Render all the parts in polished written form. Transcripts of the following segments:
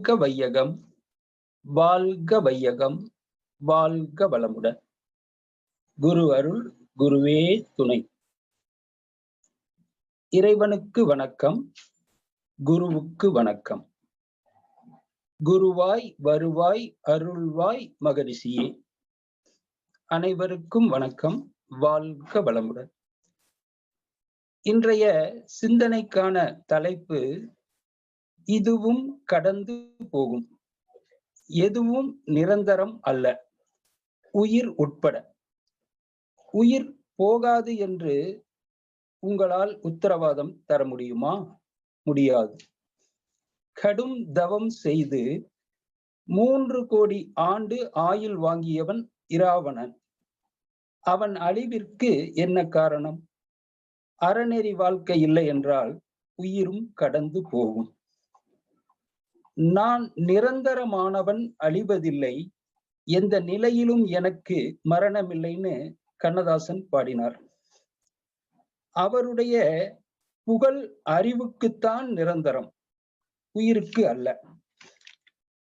வையகம், வாழ்க வையகம், வாழ்க வளமுடன். குரு அருள், குருவே துணை. இறைவனுக்கு வணக்கம், குருவுக்கு வணக்கம். குருவாய் வருவாய் அருள்வாய் மகரிஷியே. அனைவருக்கும் வணக்கம், வாழ்க வளமுடன். இன்றைய சிந்தனைக்கான தலைப்பு, இதுவும் கடந்து போகும், எதுவும் நிரந்தரம் அல்ல, உயிர் உட்பட. உயிர் போகாது என்று உங்களால் உத்தரவாதம் தர முடியுமா? முடியாது. கடும் தவம் செய்து 3 கோடி ஆண்டு ஆயுள் வாங்கியவன் இராவணன். அவன் அழிவிற்கு என்ன காரணம்? அறநெறி வாழ்க்கை இல்லை என்றால் உயிரும் கடந்து போகும். நான் நிரந்தரமானவன், அழிவதில்லை, எந்த நிலையிலும் எனக்கு மரணமில்லைன்னு கண்ணதாசன் பாடினார். அவருடைய புகழ் அறிவுக்குத்தான் நிரந்தரம், உயிருக்கு அல்ல.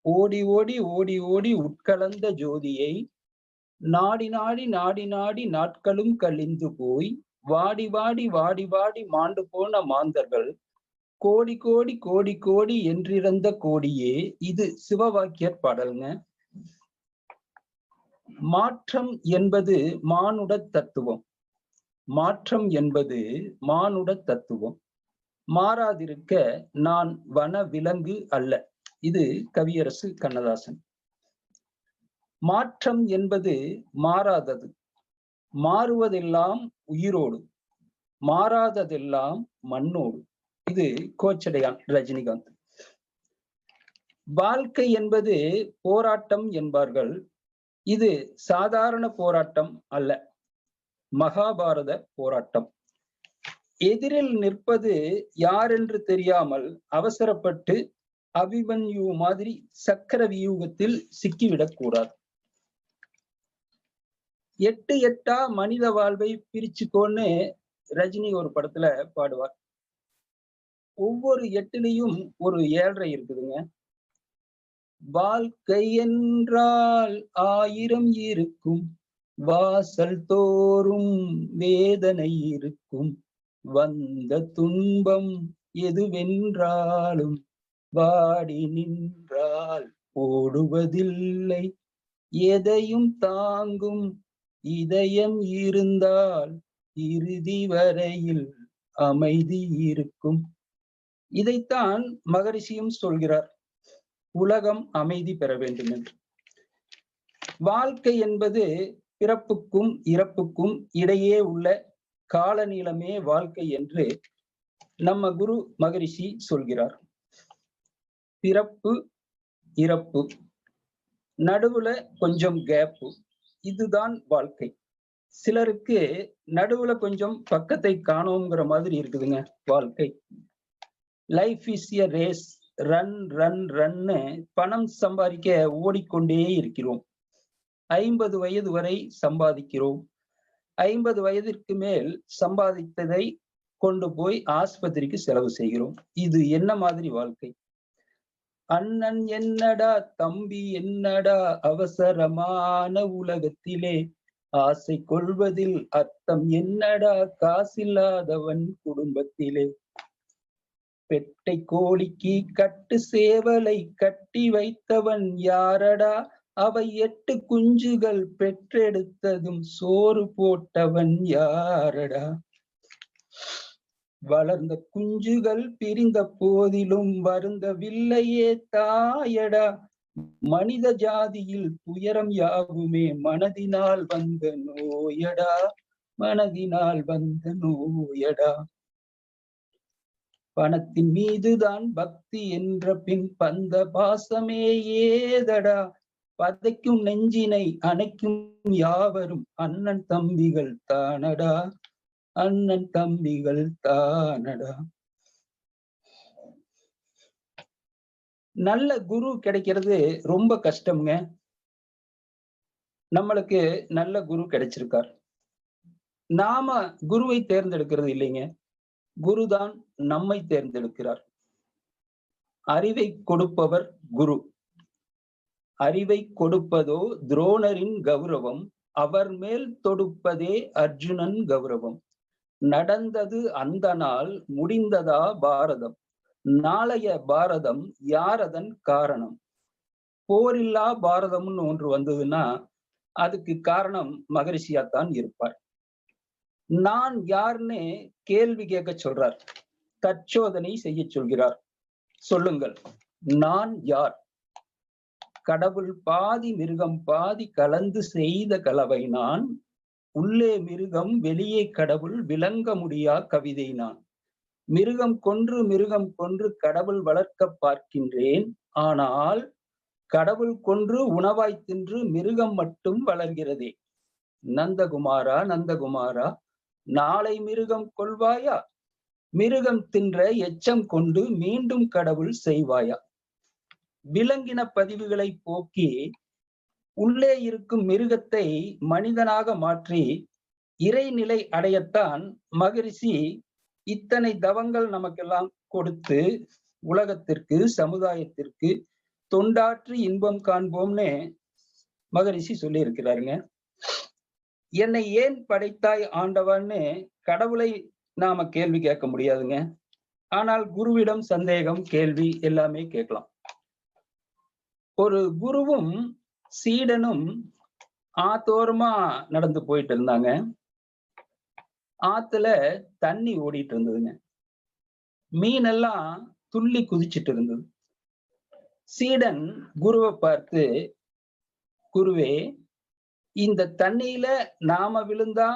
ஓடி ஓடி ஓடி ஓடி உட்கலந்த ஜோதியை நாடி நாடி நாடி நாடி நாட்களும் கழிந்து போய் வாடி வாடி வாடி வாடி மாண்டு போன மாந்தர்கள் கோடி கோடி கோடி கோடி என்றிருந்த கோடியே. இது சிவவாக்கியர் பாடல்ங்க. மாற்றம் என்பது மானுட தத்துவம். மாற்றம் என்பது மானுட தத்துவம். மாறாதிருக்க நான் வன விலங்கு அல்ல. இது கவியரசு கண்ணதாசன். மாற்றம் என்பது மாறாதது. மாறுவதெல்லாம் உயிரோடு, மாறாததெல்லாம் மண்ணோடு. இது கோச்சடையான் ரஜினிகாந்த். வாழ்க்கை என்பது போராட்டம் என்பார்கள். இது சாதாரண போராட்டம் அல்ல, மகாபாரத போராட்டம். எதிரில் நிற்பது யார் என்று தெரியாமல் அவசரப்பட்டு அபிமன்யு மாதிரி சக்கர வியூகத்தில் சிக்கிவிடக் கூடாது. 8 8 மனித வாழ்வை பிரிச்சுக்கோன்னு ரஜினி ஒரு படத்துல பாடுவார். ஒவ்வொரு 8லையும் ஒரு 7.5 இருக்குதுங்க. வாழ்க்கை என்றால் 1000 இருக்கும், வாசல் தோறும் வேதனை இருக்கும், வந்த துன்பம் எதுவென்றாலும் வாடி நின்றால் ஓடுவதில்லை, எதையும் தாங்கும் இதயம் இருந்தால் இறுதி வரையில் அமைதி இருக்கும். இதைத்தான் மகரிஷியும் சொல்கிறார், உலகம் அமைதி பெற வேண்டும் என்று. வாழ்க்கை என்பது பிறப்புக்கும் இறப்புக்கும் இடையே உள்ள கால நீளமே வாழ்க்கை என்று நம்ம குரு மகரிஷி சொல்கிறார். பிறப்பு இறப்பு, நடுவுல கொஞ்சம் கேப்பு, இதுதான் வாழ்க்கை. சிலருக்கு நடுவுல கொஞ்சம் பக்கத்தை காணோங்கிற மாதிரி இருக்குதுங்க வாழ்க்கை. Life is a race, run run run பணம் சம்பாதிக்க ஓடிக்கொண்டே இருக்கிறோம். 50 வயது வரை சம்பாதிக்கிறோம். 50 வயதிற்கு மேல் சம்பாதித்ததை கொண்டு போய் ஆஸ்பத்திரிக்கு செலவு செய்கிறோம். இது என்ன மாதிரி வாழ்க்கை? அண்ணன் என்னடா, தம்பி என்னடா, அவசரமான உலகத்திலே ஆசை கொள்வதில் அர்த்தம் என்னடா, காசில்லாதவன் குடும்பத்திலே. பெட்டை கோழிக்கு கட்டு சேவலை கட்டி வைத்தவன் யாரடா, அவை 8 குஞ்சுகள் பெற்றெடுத்ததும் சோறு போட்டவன் யாரடா. வளர்ந்த குஞ்சுகள் பிரிந்த போதிலும் வருந்தவில்லையே தாயடா. மனித ஜாதியில் துயரம் யாவுமே மனதினால் வந்த நோயடா, மனதினால் வந்த நோயடா. பணத்தின் மீதுதான் பக்தி என்ற பின் பந்த பாசமே ஏதடா. பதைக்கும் நெஞ்சினை அணைக்கும் யாவரும் அண்ணன் தம்பிகள் தானடா, அண்ணன் தம்பிகள் தானடா. நல்ல குரு கிடைக்கிறது ரொம்ப கஷ்டம்ங்க. நம்மளுக்கு நல்ல குரு கிடைச்சிருக்கார். நாம குருவை தேர்ந்தெடுக்கிறது இல்லைங்க, குருதான் நம்மை தேர்ந்தெடுக்கிறார். அறிவை கொடுப்பவர் குரு. அறிவை கொடுப்பதோ துரோணரின் கௌரவம், அவர் மேல் தொடுப்பதே அர்ஜுனன் கௌரவம். நடந்தது அந்த நாள், முடிந்ததா பாரதம், நாளைய பாரதம் யாரதன் காரணம். போரில்லா பாரதம்னு ஒன்று வந்ததுன்னா அதுக்கு காரணம் மகரிஷியாத்தான் இருப்பார். நான் யாருன்னு கேள்வி கேட்க சொல்றார், தற்சோதனை செய்ய சொல்கிறார். சொல்லுங்கள், நான் யார்? கடவுள் பாதி மிருகம் பாதி கலந்து செய்த கலவை நான், உள்ளே மிருகம் வெளியே கடவுள் விளங்க முடியா கவிதை நான். மிருகம் கொன்று கடவுள் வளர்க்க பார்க்கின்றேன், ஆனால் கடவுள் கொன்று உணவாய் தின்று மிருகம் மட்டும் வளர்கிறதே. நந்தகுமாரா நந்தகுமாரா, நாளை மிருகம் கொள்வாயா? மிருகம் தின்ற எச்சம் கொண்டு மீண்டும் கடவுள் செய்வாயா? விலங்கின பதிவுகளை போக்கி உள்ளே இருக்கும் மிருகத்தை மனிதனாக மாற்றி இறைநிலை அடையத்தான் மகரிஷி இத்தனை தவங்கள் நமக்கெல்லாம் கொடுத்து உலகத்திற்கு சமுதாயத்திற்கு தொண்டாற்றி இன்பம் காண்போம்னு மகரிஷி சொல்லி இருக்கிறாருங்க. என்னை ஏன் படைத்தாய் ஆண்டவன்னு கடவுளை நாம கேள்வி கேட்க முடியாதுங்க. ஆனால் குருவிடம் சந்தேகம், கேள்வி எல்லாமே கேட்கலாம். ஒரு குருவும் சீடனும் ஆத்தோரமா நடந்து போயிட்டு இருந்தாங்க. ஆத்துல தண்ணி ஓடிட்டு இருந்ததுங்க. மீனெல்லாம் துள்ளி குதிச்சிட்டு இருந்தது. சீடன் குருவை பார்த்து, குருவே, இந்த தண்ணியில நாம விழுந்தா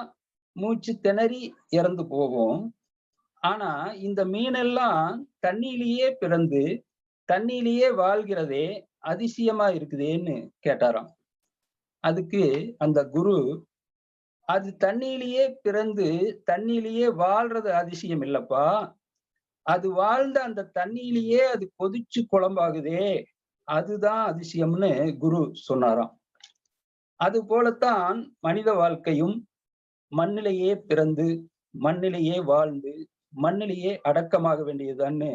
மூச்சு திணறி இறந்து போவோம். ஆனா இந்த மீனெல்லாம் தண்ணியிலேயே பிறந்து தண்ணியிலேயே வாழ்கிறதே, அதிசயமா இருக்குதேன்னு கேட்டாராம். அதுக்கு அந்த குரு, அது தண்ணியிலேயே பிறந்து தண்ணியிலேயே வாழ்றது அதிசயம் இல்லப்பா, அது வாழ்ந்த அந்த தண்ணியிலேயே அது கொதிச்சு குழம்பாகுதே, அதுதான் அதிசயம்னு குரு சொன்னாராம். அது போலத்தான் மனித வாழ்க்கையும் மண்ணிலேயே பிறந்து மண்ணிலேயே வாழ்ந்து மண்ணிலேயே அடக்கமாக வேண்டியதுதான்னு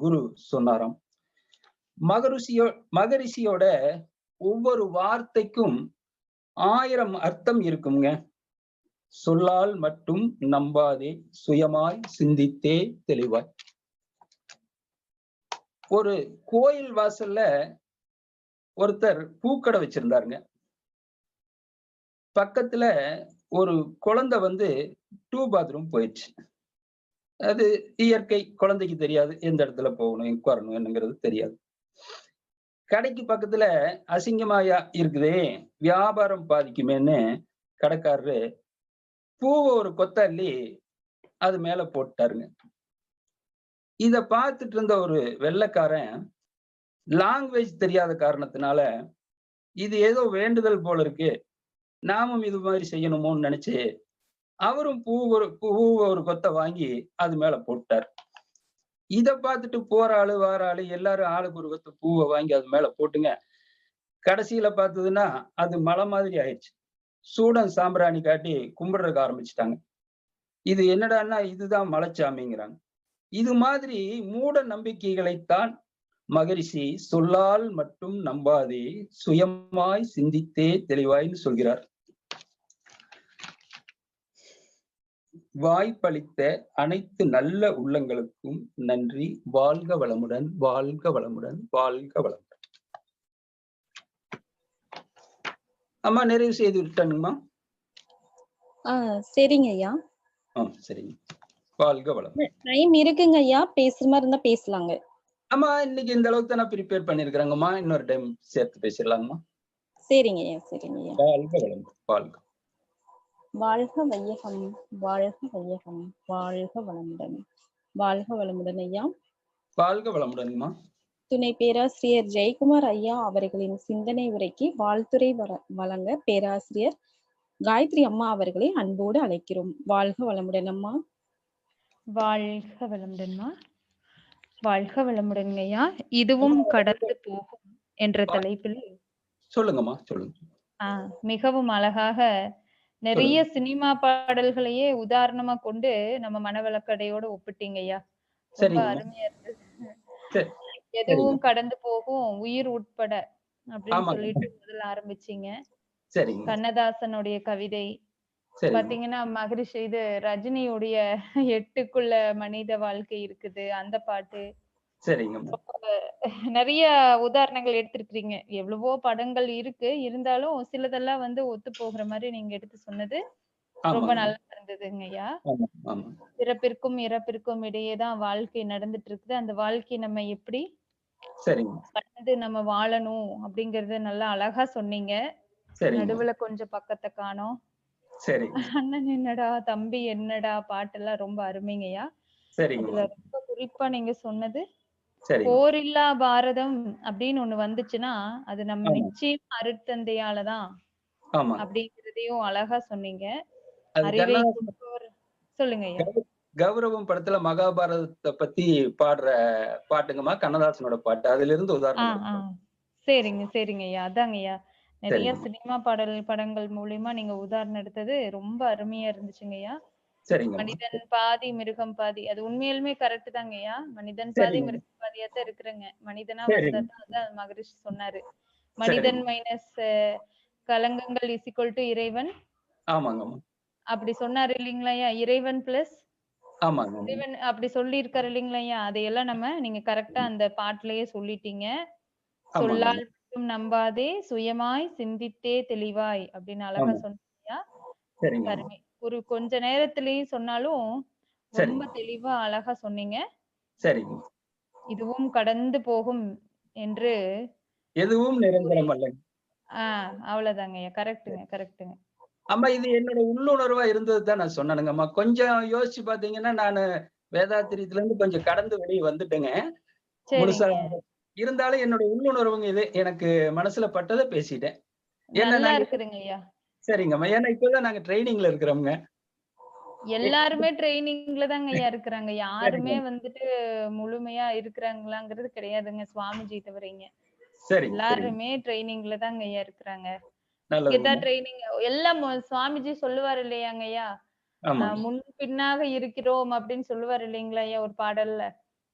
குரு சொன்னாராம். மகரிஷியோட ஒவ்வொரு வார்த்தைக்கும் 1000 அர்த்தம் இருக்குங்க. சொல்லால் மட்டும் நம்பாதே, சுயமாய் சிந்தித்தே தெளிவாய். ஒரு கோயில் வாசல்ல ஒருத்தர் பூக்கடை வச்சிருந்தாருங்க. பக்கத்துல ஒரு குழந்தை வந்து பாத்ரூம் போயிடுச்சு. அது இயற்கை, குழந்தைக்கு தெரியாது எந்த இடத்துல போகணும் உட்காரணும் என்னங்கிறது தெரியாது. கடைக்கு பக்கத்துல அசிங்கமாயா இருக்குதே, வியாபாரம் பாதிக்குமேன்னு கடைக்காரரு பூவை ஒரு கொத்தள்ளி அது மேல போட்டாருங்க. இத பார்த்துட்டு இருந்த ஒரு வெள்ளைக்காரன் லாங்குவேஜ் தெரியாத காரணத்தினால, இது ஏதோ வேண்டுதல் போல இருக்கு, நாமும் இது மாதிரி செய்யணுமோன்னு நினைச்சு அவரும் பூவை ஒரு கொத்த வாங்கி அது மேல போட்டார். இத பார்த்துட்டு போற ஆளு வார ஆளு எல்லாரும் ஆளுக்கு ஒரு கொத்த பூவை வாங்கி அது மேல போட்டுங்க. கடைசியில பார்த்ததுன்னா அது மலை மாதிரி ஆயிடுச்சு. சூடன் சாம்பிராணி காட்டி கும்பிடுறதுக்கு ஆரம்பிச்சுட்டாங்க. இது என்னடான்னா இதுதான் மலைச்சாமிங்கிறாங்க. இது மாதிரி மூட நம்பிக்கைகளைத்தான் மகரிஷி சொல்லால் மட்டும் நம்பாதே, சுயமாய் சிந்தித்தே தெளிவாய்ன்னு சொல்கிறார். வாய்ப்பளித்த அனைத்து நல்ல உள்ளங்களுக்கும் நன்றி. வாழ்க வளமுடன், வாழ்க வளமுடன், வாழ்க வளமுடன். அம்மா நிறைவு செய்து விட்டானுங்கம்மா. சரிங்க ஐயா. சரிங்க, வாழ்க வளம். டைம் இருக்குங்க ஐயா, பேசுற மாதிரி இருந்தா பேசலாங்க. அம்மா இன்னைக்கு இந்த அளவுக்கு தான் நான் ப்ரிப்பேர் பண்ணிருக்கிறேங்கம்மா. இன்னொரு டைம் சேர்த்து பேசிடலாங்கம்மா. சரிங்க ஐயா, சரிங்க ஐயா. வாழ்க வளம், வாழ்க. வாழ்க வையகம், வாழ்க வையகம், வாழ்க வளமுடன், வாழ்க வளமுடன் ஐயா. வாழ்க வளமுடன்மா. துணை பேராசிரியர் ஜெயக்குமார் ஐயா அவர்களின் சிந்தனை உரைக்கு வாழ்த்துரை வழங்க பேராசிரியர் காயத்ரி அம்மா அவர்களை அன்போடு அழைக்கிறோம். வாழ்க வளமுடன் அம்மா. வாழ்க வளமுடன்மா. வாழ்க வளமுடன் ஐயா. இதுவும் கடந்து போகும் என்ற தலைப்பில் சொல்லுங்கம்மா, சொல்லுங்க. மிகவும் அழகாக நிறைய சினிமா பாடல்களையே உதாரணமா கொண்டு நம்ம மனவளக்கடையோட ஒப்பிட்டீங்க ஐயா. ரொம்ப அருமையா இருக்கு. எதுவும் கடந்து போகும் உயிர் உட்பட அப்படின்னு ஆமாங்க. சொல்லிட்டு முதல்ல ஆரம்பிச்சீங்க. சரிங்க. கண்ணதாசனுடைய கவிதை சரிங்க. பாத்தீங்கன்னா மகரிஷி இது ரஜினியுடைய 8க்குள்ள மனித வாழ்க்கை இருக்குது அந்த பாட்டு. சரிங்கம்மா. நிறைய உதாரணங்கள் எடுத்திருக்கிறீங்க. எவ்வளவோ படங்கள் இருக்கு. இருந்தாலும் சிலதெல்லாம் வந்து ஒத்து போகிற மாதிரி நீங்க எடுத்து சொன்னது ரொம்ப ஆமாங்க. நல்லா இருந்ததுங்கய்யா. ஆமா, ஆமா. பிறப்பிற்கும் இறப்பிற்கும் இடையே தான் வாழ்க்கை நடந்துட்டு இருக்குது. அந்த வாழ்க்கை நம்ம எப்படி சரிங்க. கடந்து நம்ம வாழணும் அப்படிங்கறத நல்லா அழகா சொன்னீங்க. சரிங்க. நடுவுல கொஞ்சம் பக்கத்த காணோம். சரிங்க. அண்ணன் என்னடா, தம்பி என்னடா பாட்டெல்லாம் ரொம்ப அருமைங்கய்யா. சரிங்கம்மா. அதுல ரொம்ப குறிப்பா நீங்க சொன்னது, சரிங்க. போரில்லா பாரதம் அப்படின்னு ஒண்ணு வந்துச்சுன்னா, அது நம்ம ஆமா, நிச்சயம் அருட்தந்தையால தான் ஆமா. அப்படிங்கிறதையும் அழகா சொன்னீங்க. அது அறிவை கண்ணதாசன் கொடுப்பவர் சொல்லுங்க ஐயா. கௌரவம் படத்துல மகாபாரதத்தை பத்தி பாடுற பாட்டுங்கம்மா, கண்ணதாசனோட பாட்டு. அதிலிருந்து ஆ, உதாரணம் ஆ. எடுத்தோம். சரிங்க, சரிங்க ஐயா. அதாங்க ஐயா. நிறைய சரிங்கம்மா. சினிமா படங்கள் மூலியமா நீங்க உதாரணம் எடுத்தது ரொம்ப அருமையா இருந்துச்சுங்க ஐயா. சரிங்கம்மா. மனிதன் பாதி, மிருகம் பாதி. அது உண்மையாலுமே கரெக்ட் தாங்க ஐயா. மனிதன் பாதி, சரிங்க. மிருகம் பாதியா தான் இருக்கிறேங்க. மனிதனா வந்தா சரிங்க. தான் அதான் மகரிஷி சொன்னாரு. சரிங்க. மனிதன் மைனஸ் கலங்கங்கள் இஸ் ஈக்குவல் டு இறைவன். ஆமாங்கம்மா. அப்படி சொன்னாரு இல்லைங்களா ஐயா? இறைவன் பிளஸ் ஆமாங்கம்மா. இறைவன் அப்படி சொல்லியிருக்காரு இல்லைங்களா ஐயா? அதையெல்லாம் நம்ம நீங்க கரெக்ட்டா அந்த பாட்டுலயே சொல்லிட்டீங்க. ஆமாங்கம்மா. சொல்லால் மட்டும் நம்பாதே, சுயமாய் சிந்தித்தே தெளிவாய் அப்படின்னு அழகா ஆமா. சொன்னீங்க ஐயா. சரிங்கம்மா. அருமை. ஒரு கொஞ்ச நேரத்திலேயும் சொன்னாலும் ரொம்ப சரிங்க. தெளிவா அழகா சொன்னீங்க. சரிங்க. இதுவும் கடந்து போகும் என்று எதுவும் கூறி நிரந்தரம் அல்ல. ஆ அவ்வளவுதாங்க ஐயா. கரெக்ட்டுங்க, கரெக்ட்டுங்க. அம்மா, இது என்னோட உள்ளுணர்வா இருந்தது தான் நான் சொன்னேனுங்கம்மா. கொஞ்சம் யோசிச்சு பார்த்தீங்கன்னா, நானு வேதாத்திரியத்துல இருந்து கொஞ்சம் கடந்து வெளிய வந்துட்டேங்க. முழுசா சரிங்க. இருந்தாலும் என்னோட உள்ளுணர்வுங்க இது. எனக்கு மனசுல பட்டத பேசிட்டேன். ஏன்னா நல்லா நாங்க இருக்குதுங்க ஐயா. சரிங்கம்மா. ஏன்னா இப்பதான் நாங்க ட்ரெய்னிங்ல இருக்கிறோம்ங்க. எல்லாருமே ட்ரெய்னிங்ல தாங்க ஐயா இருக்கிறாங்க. யாருமே சரிங்க. வந்துட்டு முழுமையா இருக்கிறாங்களாங்கிறது கிடையாதுங்க. சுவாமிஜி தவிரைங்க. சரிங்க, சரிங்க. எல்லாருமே ட்ரெய்னிங்ல தாங்க ஐயா இருக்கிறாங்க. கெத்தா நல்லதுங்கம்மா. ட்ரெய்னிங் எல்லாம் சுவாமிஜி சொல்லுவாரு இல்லையாங்க ஐயா? ஆமாங்க. முன் பின்னாக இருக்கிறோம் அப்படின்னு சொல்லுவாரு இல்லைங்களா ஐயா ஒரு பாடல்ல.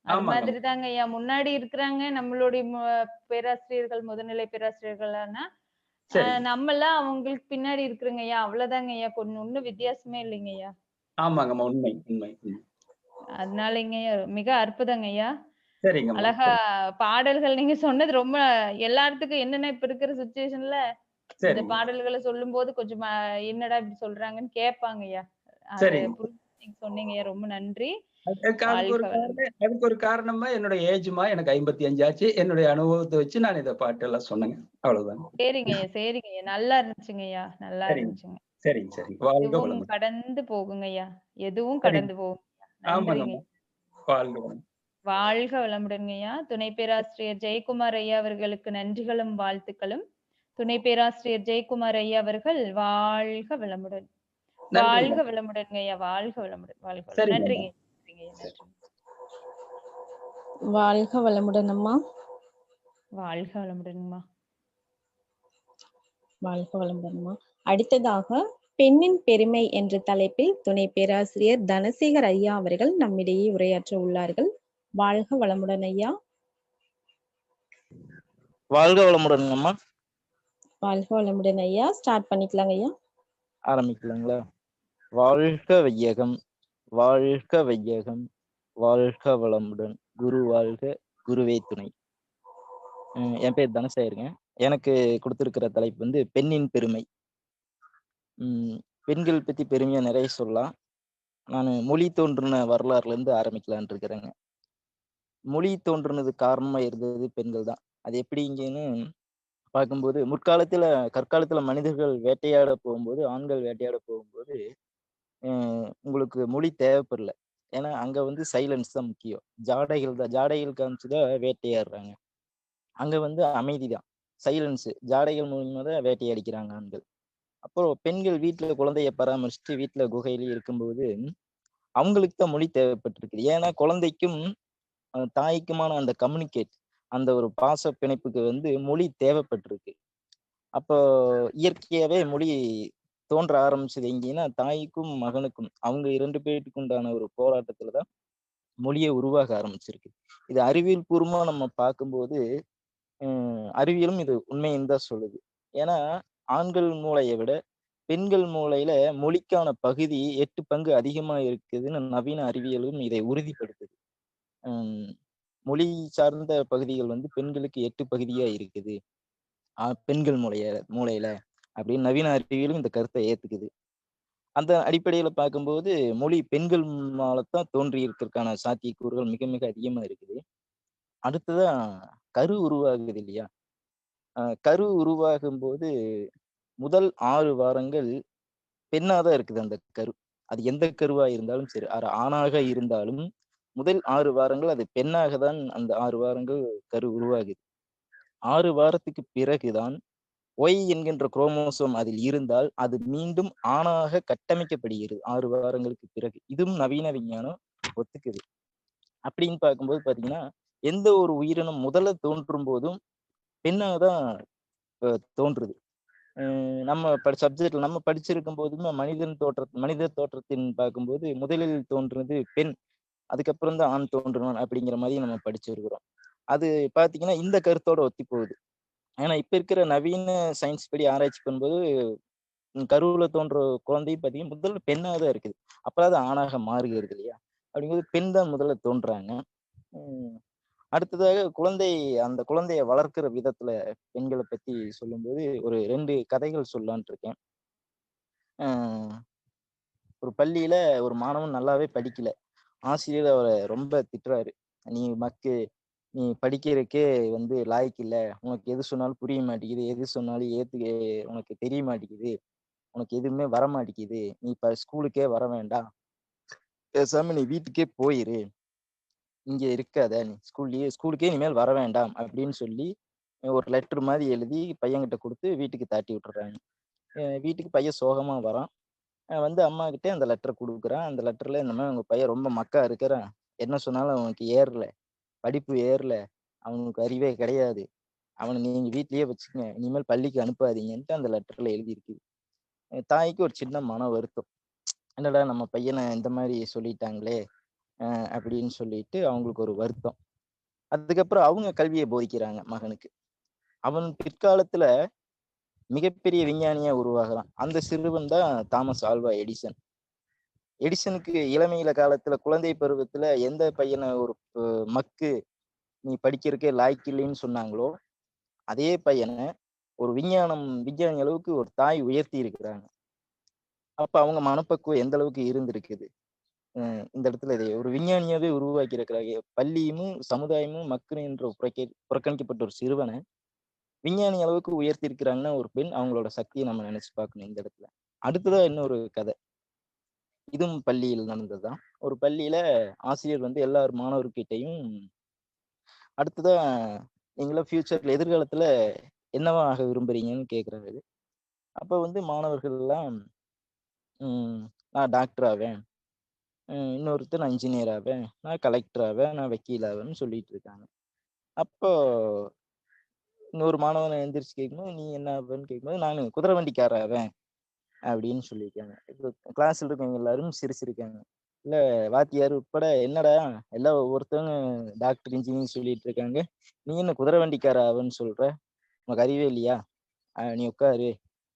அது ஆமாங்கம்மா. மாதிரி தாங்க ஐயா. முன்னாடி இருக்கிறாங்க நம்மளுடைய பேராசிரியர்கள், முதுநிலை பேராசிரியர்கள்னா, சரிங்க. நம்மலாம் அவங்களுக்கு பின்னாடி இருக்கிறோங்க ஐயா. அவ்வளவுதாங்க ஐயா. ஒண்ணும் வித்தியாசமே இல்லைங்க ஐயா. ஆமாங்கம்மா. உண்மை, உண்மை. அதனாலங்க ஐயா மிக அற்புதங்க ஐயா. சரிங்கம்மா. அழகா சரி. பாடல்கள் நீங்க சொன்னது ரொம்ப எல்லாத்துக்கும் என்னன்னா இப்ப இருக்கிற சிச்சுவேஷன்ல இந்த சரிங்க. பாடல்கள சொல்லும்போது கொஞ்சம் என்னடா இப்படி சொல்றாங்கன்னு கேட்பாங்கய்யா. அது சரிங்க. புரிஞ்சு நீங்க சொன்னீங்கய்யா. ரொம்ப நன்றி. அதுக்கு வாழ்க ஒரு வளமுடன். காரணம் அதுக்கு ஒரு காரணமா என்னுடைய ஏஜ்மா எனக்கு 55 ஆச்சு. என்னுடைய அனுபவத்த வச்சு நான் இத பாட்டெல்லாம் சொன்னேங்க. அவ்வளவுதான். சரிங்கய்யா, சரிங்கய்யா. நல்லா இருந்துச்சுங்கய்யா. நல்லா சரிங்க. இருந்துச்சுங்க. சரிங்க, சரிங்க. வாழ்க எதுவும் வளமுடன். கடந்து போகுங்கய்யா. எதுவும் சரிங்க. கடந்து போகுங்கய்யா. ஆமாங்கம்மா. நன்றிங்க. வாழ்க வளமுடன். வாழ்க வளமுடன்ங்கய்யா. துணை பேராசிரியர் ஜெயக்குமார் ஐயா அவர்களுக்கு நன்றிகளும், வாழ்த்துக்களும். துணை பேராசிரியர் ஜெயக்குமார் ஐயா அவர்கள் வாழ்க வளமுடன். வாழ்க நன்றிம்மா. வளமுடன்ங்கய்யா. வாழ்க வளமுடன். வாழ்க வளமுடன். சரிங்கம்மா. நன்றிங்க. நன்றிங்கய்யா. சரி. நன்றி. வாழ்க வளமுடன் அம்மா. வாழ்க வளமுடன்மா. வாழ்க வளமுடன் அம்மா. அடுத்ததாக பெண்ணின் பெருமை என்ற தலைப்பில் துணை பேராசிரியர் தனசேகர் ஐயா அவர்கள் நம்மிடையே உரையாற்ற உள்ளார்கள். வாழ்க வளமுடன் ஐயா. வாழ்க வளமுடன்ங்கம்மா. வாழ்க வளமுடன் ஐயா. ஸ்டார்ட் பண்ணிக்கலாங்க ஐயா. ஆரம்பிக்கலாங்களா? வாழ்க வையகம், வாழ்க வையகம், வாழ்க வளமுடன். குரு வாழ்க, குருவே துணை. என் பேர் தனசேகருங்க. எனக்கு கொடுத்திருக்கிற தலைப்பு வந்து பெண்ணின் பெருமை. பெண்கள் பத்தி பெருமையா நிறைய சொல்லலாம். நான் மொழி தோன்றின வரலாறுல இருந்து ஆரம்பிக்கலான் இருக்கிறேங்க. மொழி தோன்றுனது காரணமா இருந்தது பெண்கள் தான். அது எப்படிங்கன்னு பார்க்கும்போது கற்காலத்துல மனிதர்கள் வேட்டையாட போகும்போது, ஆண்கள் வேட்டையாட போகும்போது உங்களுக்கு மொழி தேவைப்படல. ஏன்னா அங்க வந்து சைலன்ஸ் தான் முக்கியம். ஜாடைகள் காமிச்சுதான் வேட்டையாடுறாங்க. அங்க வந்து அமைதி தான், சைலன்ஸ். ஜாடைகள் மூலியமா தான் வேட்டையாடிக்கிறாங்க ஆண்கள். அப்புறம் பெண்கள் வீட்டுல குழந்தைய பராமரிச்சுட்டு வீட்டுல குகையில இருக்கும்போது அவங்களுக்கு தான் மொழி தேவைப்பட்டிருக்கு. ஏன்னா குழந்தைக்கும் தாய்க்குமான அந்த கம்யூனிகேட், அந்த ஒரு பாச பிணைப்புக்கு வந்து மொழி தேவைப்பட்டிருக்கு. அப்போ இயற்கையாவே மொழி தோன்ற ஆரம்பிச்சது எங்கன்னா தாய்க்கும் மகனுக்கும், அவங்க 2 பேருக்கு உண்டான ஒரு போராட்டத்துலதான் மொழியை உருவாக ஆரம்பிச்சிருக்கு. இது அறிவியல் பூர்வமா நம்ம பார்க்கும்போது அறிவியலும் இது உண்மைன்னு தான் சொல்லுது. ஏன்னா ஆண்கள் மூளையை விட பெண்கள் மூளையில மொழிக்கான பகுதி 8 பங்கு அதிகமா இருக்குதுன்னு நவீன அறிவியலும் இதை உறுதிப்படுத்துது. ஹம் மொழி சார்ந்த பகுதிகள் வந்து பெண்களுக்கு 8 பகுதியா இருக்குது. பெண்கள் மூளையில அப்படின்னு நவீன அறிவியலும் இந்த கருத்தை ஏத்துக்குது. அந்த அடிப்படையில பார்க்கும்போது மொழி பெண்கள்னாலதான் தோன்றி இருக்கிறதுக்கான சாத்தியக்கூறுகள் மிக மிக அதிகமா இருக்குது. அடுத்ததா கரு உருவாகுது இல்லையா? கரு உருவாகும் போது முதல் 6 வாரங்கள் பெண்ணாதான் இருக்குது அந்த கரு. அது எந்த கருவா இருந்தாலும் சரி, அது ஆணாக இருந்தாலும் முதல் 6 வாரங்கள் அது பெண்ணாக தான் அந்த 6 வாரங்கள் கரு உருவாகுது. 6 வாரத்துக்கு பிறகுதான் ஒய் என்கின்ற குரோமோசோம் அதில் இருந்தால் அது மீண்டும் ஆணாக கட்டமைக்கப்படுகிறது 6 வாரங்களுக்கு பிறகு. இதுவும் நவீன விஞ்ஞானம் ஒத்துக்குது. அப்படின்னு பார்க்கும்போது பாத்தீங்கன்னா, எந்த ஒரு உயிரினம் முதல்ல தோன்றும் போதும் பெண்ணாக தான் தோன்றுது. நம்ம சப்ஜெக்ட்ல நம்ம படிச்சிருக்கும் போதுமே மனித தோற்றத்தின் பார்க்கும்போது முதலில் தோன்றுறது பெண், அதுக்கப்புறம் தான் ஆண் தோன்றணும் அப்படிங்கிற மாதிரி நம்ம படிச்சிருக்கிறோம். அது பாத்தீங்கன்னா இந்த கருத்தோட ஒத்தி போகுது. ஏன்னா இப்ப இருக்கிற நவீன சயின்ஸ் படி ஆராய்ச்சி பண்ணும்போது கருவுல தோன்ற குழந்தை பாத்தீங்கன்னா முதல்ல பெண்ணா தான் இருக்குது. அப்புறம் அது ஆணாக மாறுகிறது இல்லையா? அப்படிங்கும்போது பெண் தான் முதல்ல தோன்றாங்க. உம் அடுத்ததாக அந்த குழந்தைய வளர்க்கிற விதத்துல பெண்களை பத்தி சொல்லும்போது ஒரு 2 கதைகள் சொல்லலாம்னு இருக்கேன். ஒரு பள்ளியில ஒரு மாணவன் நல்லாவே படிக்கல. ஆசிரியர் அவரை ரொம்ப திட்டுறாரு. நீ மக்கு, நீ படிக்கிறதுக்கே வந்து லாயக்கு இல்ல. உனக்கு எது சொன்னாலும் புரிய மாட்டேங்குது, எது சொன்னாலும் உனக்கு தெரிய மாட்டேங்குது, உனக்கு எதுவுமே வர மாட்டேங்குது, நீ இப்ப ஸ்கூலுக்கே வர வேண்டாம், பேசாம நீ வீட்டுக்கே போயிரு, இங்க இருக்காத, நீ ஸ்கூலுக்கே இனிமேல் வர வேண்டாம் அப்படின்னு சொல்லி ஒரு லெட்டர் மாதிரி எழுதி பையன்கிட்ட கொடுத்து வீட்டுக்கு தாட்டி விட்டுறாங்க. வீட்டுக்கு பையன் சோகமா வரான். வந்து அம்மா கிட்ட அந்த லெட்டர் கொடுக்குறான். அந்த லெட்டர்ல இந்த மாதிரி உங்க பையன் ரொம்ப மக்கா இருக்கிறான், என்ன சொன்னாலும் அவனுக்கு ஏறல, படிப்பு ஏறல, அவனுக்கு அறிவே கிடையாது, அவனை நீங்க வீட்லயே வச்சுக்கங்க, இனிமேல் பள்ளிக்கு அனுப்பாதீங்கன்ட்டு அந்த லெட்டர்ல எழுதியிருக்கு. தாய்க்கு ஒரு சின்ன மன வருத்தம். என்னடா நம்ம பையனை இந்த மாதிரி சொல்லிட்டாங்களே அப்படின்னு சொல்லிட்டு அவங்களுக்கு ஒரு வருத்தம். அதுக்கப்புறம் அவங்க கல்வியை போதிக்கிறாங்க மகனுக்கு. அவன் பிற்காலத்துல மிகப்பெரிய விஞ்ஞானியா உருவாகிறான். அந்த சிறுவன் தான் தாமஸ் ஆல்வா எடிசன். எடிசனுக்கு இளமையில காலத்துல குழந்தை பருவத்துல எந்த பையனை ஒரு மக்கு, நீ படிக்கிறதுக்கே லாய்க்கு இல்லைன்னு சொன்னாங்களோ அதே பையனை ஒரு விஞ்ஞானி அளவுக்கு ஒரு தாய் உயர்த்தி இருக்கிறாங்க. அப்ப அவங்க மனப்பக்குவம் எந்த அளவுக்கு இருந்திருக்குது. இந்த இடத்துல இதை ஒரு விஞ்ஞானியாவே உருவாக்கி இருக்கிறாங்க. பள்ளியும் சமுதாயமும் மக்கு என்ற புறக்கணிக்கப்பட்ட ஒரு சிறுவனை விஞ்ஞானி அளவுக்கு உயர்த்தி இருக்கிறாங்கன்னா ஒரு பெண், அவங்களோட சக்தியை நம்ம நினைச்சு பார்க்கணும் இந்த இடத்துல. அடுத்ததா இன்னொரு கதை, இதுவும் பள்ளியில் நடந்ததுதான். ஒரு பள்ளியில ஆசிரியர் வந்து எல்லா மாணவர்கிட்டையும் அடுத்ததா நீங்களும் ஃபியூச்சர்ல எதிர்காலத்துல என்னவா ஆக விரும்புறீங்கன்னு கேக்குறாரு. அப்ப வந்து மாணவர்கள் எல்லாம் நான் டாக்டர் ஆவேன், இன்னொருத்தர் நான் இன்ஜினியர் ஆவேன், நான் கலெக்டர் ஆவேன், நான் வக்கீல் ஆவேன்னு சொல்லிட்டு இருக்காங்க. அப்போ இன்னொரு மாணவனை எந்திரிச்சு கேட்கும்போது நீ என்ன ஆவேன்னு கேட்கும்போது நான் குதிரை வண்டிக்கார ஆவேன் அப்படின்னு சொல்லியிருக்காங்க. இப்போ கிளாஸ்ல இருக்கவங்க எல்லாரும் சிரிச்சிருக்காங்க. இல்ல வாத்தியார் உட்பட என்னடா எல்லாம் ஒவ்வொருத்தவங்க டாக்டர் இன்ஜினியர் சொல்லிட்டு இருக்காங்க, நீ என்ன குதிரை வண்டிக்கார ஆவேன்னு சொல்ற, உனக்கு அறிவே இல்லையா, நீ உட்காரு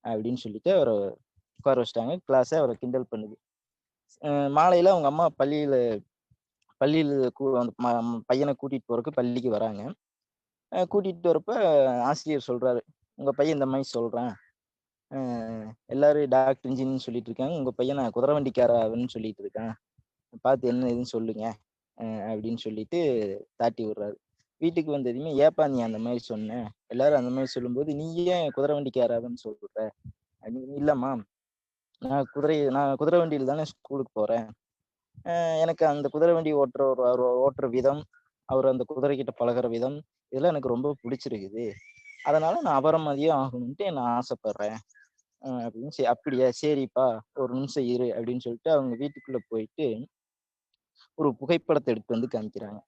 அப்படின்னு சொல்லிட்டு அவரை உட்கார வச்சிட்டாங்க. கிளாஸை அவரை கிண்டல் பண்ணுது. மாலையில அவங்க அம்மா பள்ளியில அந்த பையனை கூட்டிட்டு போறதுக்கு பள்ளிக்கு வராங்க. கூட்டிட்டு வரப்ப ஆசிரியர் சொல்றாரு, உங்க பையன் இந்த மாதிரி சொல்றான், எல்லாரும் டாக்டர் இன்ஜினியர்னு சொல்லிட்டு இருக்காங்க, உங்க பையன் நான் குதிரை வண்டிக்காரன்னு சொல்லிட்டு இருக்கான், பார்த்து என்ன எதுன்னு சொல்லுங்க அப்படின்னு சொல்லிட்டு தாட்டி விடுறாரு. வீட்டுக்கு வந்ததுமே ஏப்பா நீ அந்த மாதிரி சொன்ன, எல்லாரும் அந்த மாதிரி சொல்லும்போது நீ ஏன் குதிரை வண்டிக்காரன்னு சொல்ற? இல்லம்மா, நான் குதிரை வண்டியில தானே ஸ்கூலுக்கு போறேன், எனக்கு அந்த குதிரை வண்டி ஓட்டுற விதம், அவர் அந்த குதிரை கிட்ட பழகுற விதம், இதெல்லாம் எனக்கு ரொம்ப பிடிச்சிருக்குது, அதனால நான் அவரை மாதிரியே ஆகணும்ட்டு நான் ஆசைப்படுறேன் அப்படின்னு. அப்படியா, சரிப்பா, ஒரு நிமிஷம் இரு அப்படின்னு சொல்லிட்டு அவங்க வீட்டுக்குள்ள போயிட்டு ஒரு புகைப்படத்தை எடுத்து வந்து காமிக்கிறாங்க.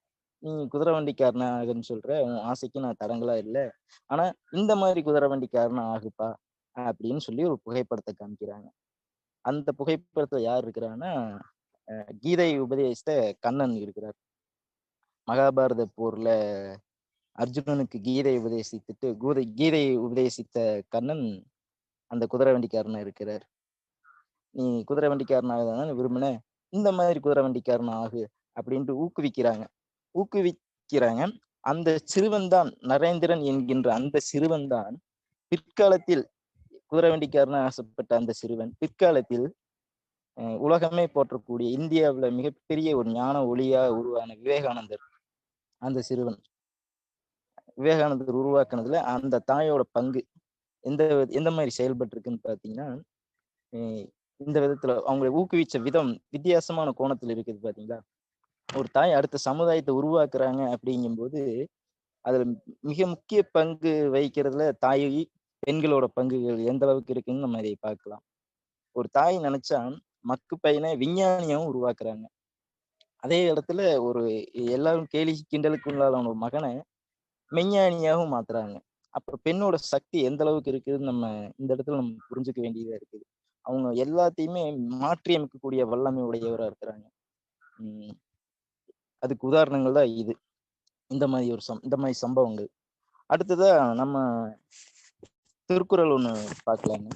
நீ குதிரை வண்டிக்காரனாகன்னு சொல்ற, உன் ஆசைக்கு நான் தடங்களா இல்லை, ஆனா இந்த மாதிரி குதிரை வண்டிக்காரனா ஆகுப்பா அப்படின்னு சொல்லி ஒரு புகைப்படத்தை காமிக்கிறாங்க. அந்த புகைப்படத்துல யார் இருக்கிறான்னா கீதையை உபதேசித்த கண்ணன் இருக்கிறார். மகாபாரத போர்ல அர்ஜுனனுக்கு கீதையை உபதேசித்த கண்ணன் அந்த குதிரை வண்டிக்காரனா இருக்கிறார். நீ குதிரை வண்டிக்காரனாக விரும்பின, இந்த மாதிரி குதிரை வண்டிக்காரன் ஆகு அப்படின்ட்டு ஊக்குவிக்கிறாங்க. அந்த சிறுவன் தான் நரேந்திரன் என்கின்ற அந்த சிறுவன் தான் பிற்காலத்தில் குதிரை வண்டிக்காரனா ஆசைப்பட்ட அந்த சிறுவன் பிற்காலத்தில் உலகமே போற்றக்கூடிய இந்தியாவுல மிகப்பெரிய ஒரு ஞான ஒளியா உருவான விவேகானந்தர். அந்த சிறுவன் விவேகானந்தர் உருவாக்குனதுல அந்த தாயோட பங்கு எந்த மாதிரி செயல்பட்டு இருக்குன்னு பாத்தீங்கன்னா, இந்த விதத்துல அவங்களை ஊக்குவிச்ச விதம் வித்தியாசமான கோணத்துல இருக்குது பாத்தீங்களா. ஒரு தாய் அடுத்த சமுதாயத்தை உருவாக்குறாங்க அப்படிங்கும்போது அதுல மிக முக்கிய பங்கு வகிக்கிறதுல தாய் பெண்களோட பங்குகள் எந்த அளவுக்கு இருக்குன்னு நம்ம இதை பார்க்கலாம். ஒரு தாய் நினைச்சா மக்கு பையனை விஞ்ஞானியாவும் உருவாக்குறாங்க. அதே இடத்துல ஒரு எல்லாரும் கேலி கிண்டலுக்கு உள்ளாத ஒரு மகனை மெஞ்ஞானியாகவும் மாத்துறாங்க. அப்ப பெண்ணோட சக்தி எந்த அளவுக்கு இருக்குதுன்னு நம்ம இந்த இடத்துல நம்ம புரிஞ்சுக்க வேண்டியதா இருக்குது. அவங்க எல்லாத்தையுமே மாற்றி அமைக்கக்கூடிய வல்லமை உடையவரா இருக்கிறாங்க. அதுக்கு உதாரணங்கள் தான் இது. இந்த மாதிரி சம்பவங்கள். அடுத்ததா நம்ம திருக்குறள் ஒண்ணு பார்க்கலாங்க.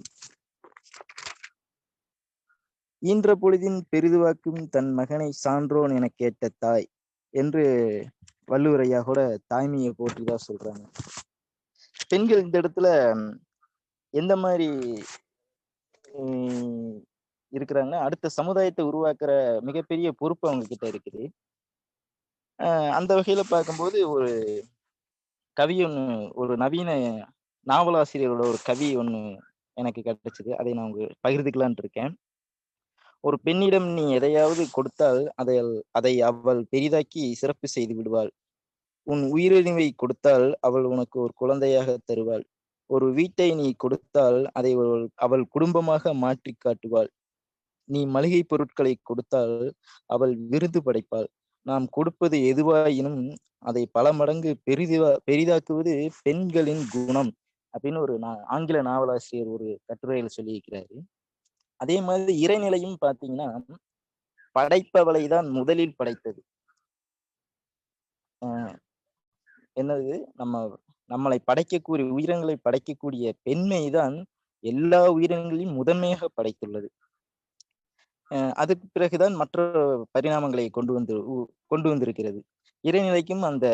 ஈன்ற பொழுதின் பெரிதுவாக்கும் தன் மகனை சான்றோன் என கேட்ட தாய் என்று வள்ளுவர் ஐயா கூட தாய்மையை போட்டுதான் சொல்றாங்க. பெண்கள் இந்த இடத்துல எந்த மாதிரி இருக்கிறாங்கன்னா, அடுத்த சமுதாயத்தை உருவாக்குற மிகப்பெரிய பொறுப்பு அவங்க கிட்ட இருக்குது. அந்த வகையில பார்க்கும்போது ஒரு கவி ஒண்ணு, ஒரு நவீன நாவலாசிரியரோட ஒரு கவி ஒண்ணு எனக்கு கிடைச்சது. அதை நான் பகிர்ந்துக்கலான் இருக்கேன். ஒரு பெண்ணிடம் நீ எதையாவது கொடுத்தால் அதை அவள் பெரிதாக்கி சிறப்பு செய்து விடுவாள். உன் உயிரிழவை கொடுத்தால் அவள் உனக்கு ஒரு குழந்தையாக தருவாள். ஒரு வீட்டை நீ கொடுத்தால் அதை அவள் குடும்பமாக மாற்றி காட்டுவாள். நீ மளிகை பொருட்களை கொடுத்தால் அவள் விருது படைப்பாள். நாம் கொடுப்பது எதுவாயினும் அதை பல மடங்கு பெரிதாக்குவது பெண்களின் குணம் அப்படின்னு ஒரு ஆங்கில நாவலாசிரியர் ஒரு கட்டுரையில சொல்லியிருக்கிறாரு. அதே மாதிரி இறைநிலையும் பாத்தீங்கன்னா, படைப்பவளை தான் முதலில் படைத்தது. என்னது, நம்மளை படைக்கக்கூடிய உயிரினங்களை படைக்கக்கூடிய பெண்மைதான் எல்லா உயிரினங்களையும் முதன்மையாக படைத்துள்ளது. அதுக்கு பிறகுதான் மற்ற பரிணாமங்களை கொண்டு வந்திருக்கிறது. இறைநிலைக்கும் அந்த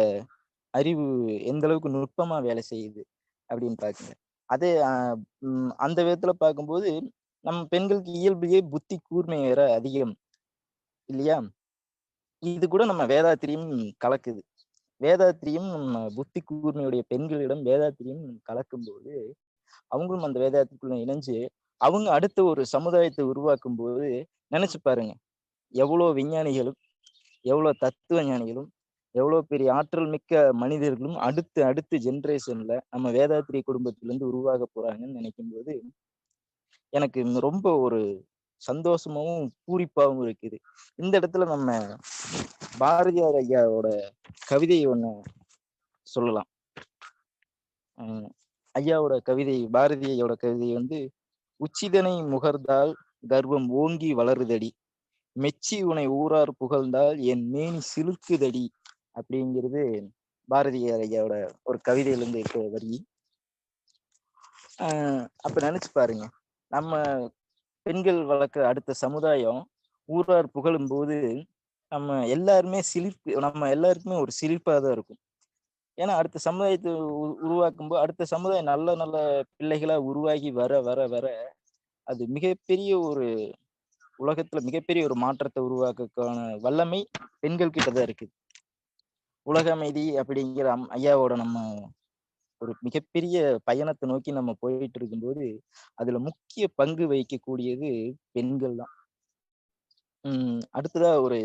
அறிவு எந்த அளவுக்கு நுட்பமா வேலை செய்யுது அப்படின்னு பாக்குங்க. அதே அந்த விதத்துல பார்க்கும்போது நம்ம பெண்களுக்கு இயல்புலேயே புத்தி கூர்மை வேற அதிகம் இல்லையா. இது கூட நம்ம வேதாத்திரியும் கலக்குது. வேதாத்திரியும் நம்ம புத்தி கூர்மையுடைய பெண்களிடம் வேதாத்திரியும் கலக்கும் போது அவங்களும் அந்த வேதாத்திரிக்குள்ள இணைஞ்சு அவங்க அடுத்த ஒரு சமுதாயத்தை உருவாக்கும் போது நினைச்சு பாருங்க, எவ்வளவு விஞ்ஞானிகளும் எவ்வளவு தத்துவ ஞானிகளும் எவ்வளவு பெரிய ஆற்றல் மிக்க மனிதர்களும் அடுத்து ஜென்ரேஷன்ல நம்ம வேதாத்திரி குடும்பத்திலிருந்து உருவாக போறாங்கன்னு நினைக்கும் போது எனக்கு ரொம்ப ஒரு சந்தோஷமாவும் பூரிப்பாகவும் இருக்குது. இந்த இடத்துல நம்ம பாரதியார் ஐயாவோட கவிதையை ஒண்ணு சொல்லலாம். ஐயாவோட கவிதை, பாரதியோட கவிதை உச்சிதனை முகர்ந்தால் கர்வம் ஓங்கி வளருதடி, மெச்சி உனை ஊரார் புகழ்ந்தால் என் மேனி சிலுக்குதடி அப்படிங்கிறது பாரதியார் ஐயாவோட ஒரு கவிதையிலிருந்து இருக்கிற வரி. அப்ப நினைச்சு பாருங்க, நம்ம பெண்கள் வளர்க்குற அடுத்த சமுதாயம் ஊரார் புகழும் போது நம்ம எல்லாருக்குமே ஒரு சிலிர்ப்பா தான் இருக்கும். ஏன்னா அடுத்த சமுதாயத்தை உருவாக்கும் போது அடுத்த சமுதாயம் நல்ல நல்ல பிள்ளைகளா உருவாகி வர வர வர அது மிகப்பெரிய ஒரு உலகத்துல மிகப்பெரிய ஒரு மாற்றத்தை உருவாக்கான வல்லமை பெண்கள் கிட்டதான் இருக்குது. உலக அமைதி அப்படிங்கிற ஐயாவோட நம்ம ஒரு மிகப்பெரிய பயணத்தை நோக்கி நம்ம போயிட்டு இருக்கும்போது அதுல முக்கிய பங்கு வகிக்கக்கூடியது பெண்கள் தான். அடுத்ததா ஒரு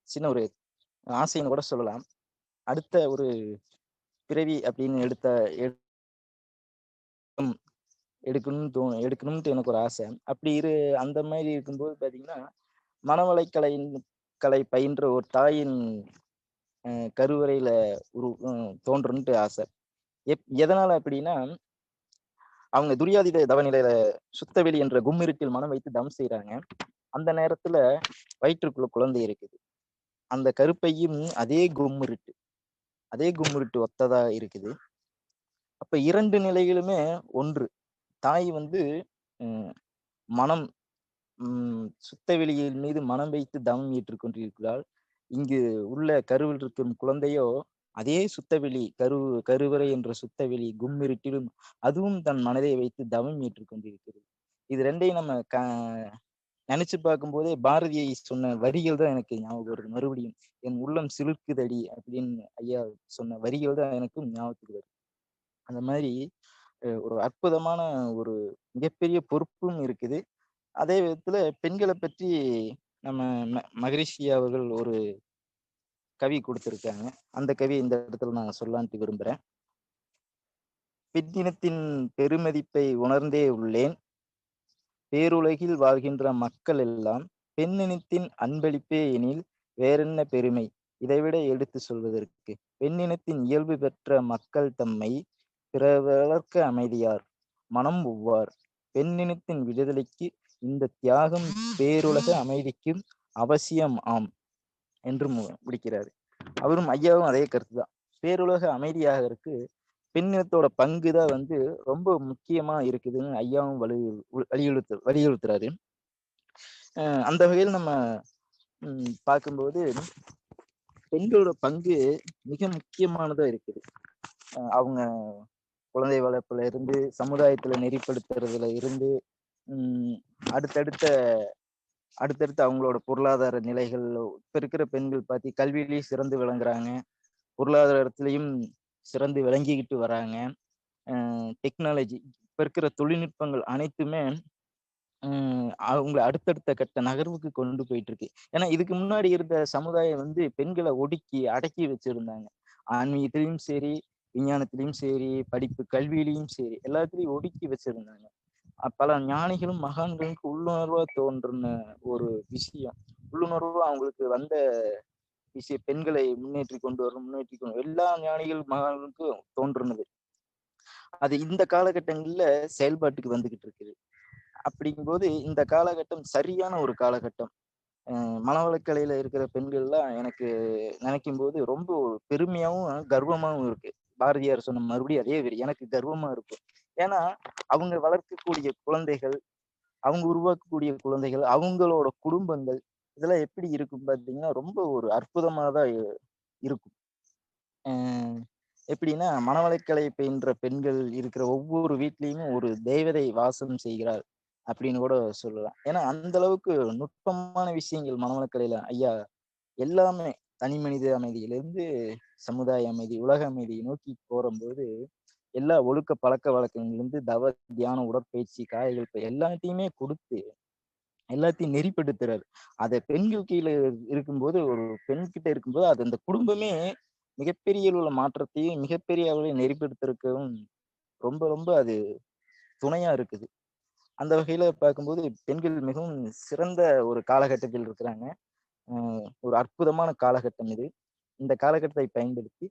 சின்ன ஒரு ஆசைன்னு கூட சொல்லலாம். அடுத்த ஒரு பிறவி அப்படின்னு எடுக்கணும்ட்டு எனக்கு ஒரு ஆசை. அப்படி அந்த மாதிரி இருக்கும்போது பாத்தீங்கன்னா, மனவளக்கலை பயின்ற ஒரு தாயின் கருவறையில தோன்றணும்ட்டு ஆசை. எதனால அப்படின்னா, அவங்க துரியாதீத தவநிலையில சுத்தவெளி என்ற கும்மிருட்டில் மனம் வைத்து தவம் செய்யறாங்க. அந்த நேரத்துல வயிற்றுக்குள்ள குழந்தை இருக்குது. அந்த கருப்பையும் அதே கும்முருட்டு ஒத்ததா இருக்குது. அப்ப 2 நிலைகளுமே ஒன்று. தாய் வந்து ம் மனம் சுத்த வெளியின் மீது மனம் வைத்து தவம் ஏற்றுக் கொண்டிருக்கிறாள். இங்கு உள்ள கருவில் இருக்கும் குழந்தையோ அதே சுத்தவெளி கருவறை என்ற சுத்தவெளி கும்மிருட்டிலும் அதுவும் தன் மனதை வைத்து தவம் ஏற்றுக் கொண்டிருக்கிறது. இது 2யும் நம்ம நினைச்சு பார்க்கும்போதே பாரதியை சொன்ன வரிகள் தான் எனக்கு ஞாபகம் வருது. மறுபடியும் என் உள்ளம் சிலிர்க்குதடி அப்படின்னு ஐயா சொன்ன வரிகள் தான் எனக்கும் ஞாபகத்துக்கு வருது. அந்த மாதிரி ஒரு அற்புதமான ஒரு மிகப்பெரிய பொறுப்பும் இருக்குது. அதே விதத்துல பெண்களை பற்றி நம்ம மகரிஷி அவர்கள் ஒரு கவி கொடுத்திருக்காங்க. அந்த கவி இந்த இடத்துல நான் சொல்லலான்ட்டு விரும்புறேன். பெண்ணினத்தின் பெருமதிப்பை உணர்ந்தே உள்ளேன். பேருலகில் வாழ்கின்ற மக்கள் எல்லாம் பெண்ணினத்தின் அன்பளிப்பே எனில் வேறென்ன பெருமை இதைவிட எடுத்து சொல்வதற்கு. பெண்ணினத்தின் இயல்பு பெற்ற மக்கள் தம்மை பிறவளர்க்க அமைதியார் மனம் ஒவ்வார். பெண்ணினத்தின் விடுதலைக்கு இந்த தியாகம் பேருலக அமைதிக்கும் அவசியம் ஆம் என்று முடிக்கிறாரு. அவரும் ஐயாவும் அதே கருத்துதான். பேருலக அமைதியாக இருக்கு பெண்ணினத்தோட பங்கு தான் வந்து ரொம்ப முக்கியமா இருக்குதுன்னு ஐயாவும் வலியுறுத்துறாரு. அந்த வகையில் நம்ம பார்க்கும்போது பெண்களோட பங்கு மிக முக்கியமானதா இருக்குது. அவங்க குழந்தை வளர்ப்புல இருந்து சமுதாயத்துல நெறிப்படுத்துறதுல இருந்து அடுத்தடுத்த அவங்களோட பொருளாதார நிலைகள். இப்ப இருக்கிற பெண்கள் பார்த்தி கல்வியிலையும் சிறந்து விளங்குறாங்க, பொருளாதாரத்திலையும் சிறந்து விளங்கிக்கிட்டு வராங்க. டெக்னாலஜி இப்ப இருக்கிற தொழில்நுட்பங்கள் அனைத்துமே அவங்களை அடுத்தடுத்த கட்ட நகர்வுக்கு கொண்டு போயிட்டு இருக்கு. ஏன்னா இதுக்கு முன்னாடி இருந்த சமுதாயம் வந்து பெண்களை ஒடுக்கி அடக்கி வச்சிருந்தாங்க. ஆன்மீகத்திலையும் சரி, விஞ்ஞானத்திலையும் சரி, கல்வியிலையும் சரி, எல்லாத்துலயும் ஒடுக்கி வச்சிருந்தாங்க. பல ஞானிகளும் மகான்களுக்கு உள்ளுணர்வா தோன்றின ஒரு விஷயம், உள்ளுணர்வா அவங்களுக்கு வந்த விஷயம் பெண்களை முன்னேற்றி கொண்டு வரணும். எல்லா ஞானிகள் மகான்களுக்கும் தோன்றுனது. அது இந்த காலகட்டங்கள்ல செயல்பாட்டுக்கு வந்துகிட்டு இருக்குது. அப்படிங்கும்போது இந்த காலகட்டம் சரியான ஒரு காலகட்டம். மனவளக்கலையில இருக்கிற பெண்கள்லாம் எனக்கு நினைக்கும் போது ரொம்ப பெருமையாவும் கர்வமாவும் இருக்கு. பாரதியார் சொன்ன மறுபடியும் அதே வரி எனக்கு கர்வமா இருக்கும். ஏன்னா அவங்க வளர்க்கக்கூடிய குழந்தைகள், அவங்க உருவாக்கக்கூடிய குழந்தைகள், அவங்களோட குடும்பங்கள் இதெல்லாம் எப்படி இருக்கும் பார்த்தீங்கன்னா ரொம்ப ஒரு அற்புதமாதான் இருக்கும். எப்படின்னா மனவளக்கலை பயின்ற பெண்கள் இருக்கிற ஒவ்வொரு வீட்லயுமே ஒரு தேவதை வாசம் செய்கிறாள் அப்படின்னு கூட சொல்லலாம். ஏன்னா அந்த அளவுக்கு நுட்பமான விஷயங்கள் மனவளக்கலையில ஐயா எல்லாமே தனி மனித அமைதியிலிருந்து சமுதாய அமைதி, உலக அமைதியை நோக்கி போகும்போது எல்லா ஒழுக்க பழக்க வழக்கங்களிலிருந்து தவ தியான உடற்பயிற்சி காய்கள் எல்லாத்தையுமே கொடுத்து எல்லாத்தையும் நெறிப்படுத்துறாரு. அதை பெண்கள் கீழே இருக்கும்போது ஒரு பெண் கிட்ட இருக்கும்போது அது அந்த குடும்பமே மிகப்பெரிய உள்ள மாற்றத்தையும் மிகப்பெரிய அளவில் நெறிப்படுத்திருக்கவும் ரொம்ப ரொம்ப அது துணையா இருக்குது. அந்த வகையில பார்க்கும்போது பெண்கள் மிகவும் சிறந்த ஒரு காலகட்டத்தில் இருக்கிறாங்க. ஒரு அற்புதமான காலகட்டம் இது. இந்த காலகட்டத்தை பயன்படுத்தி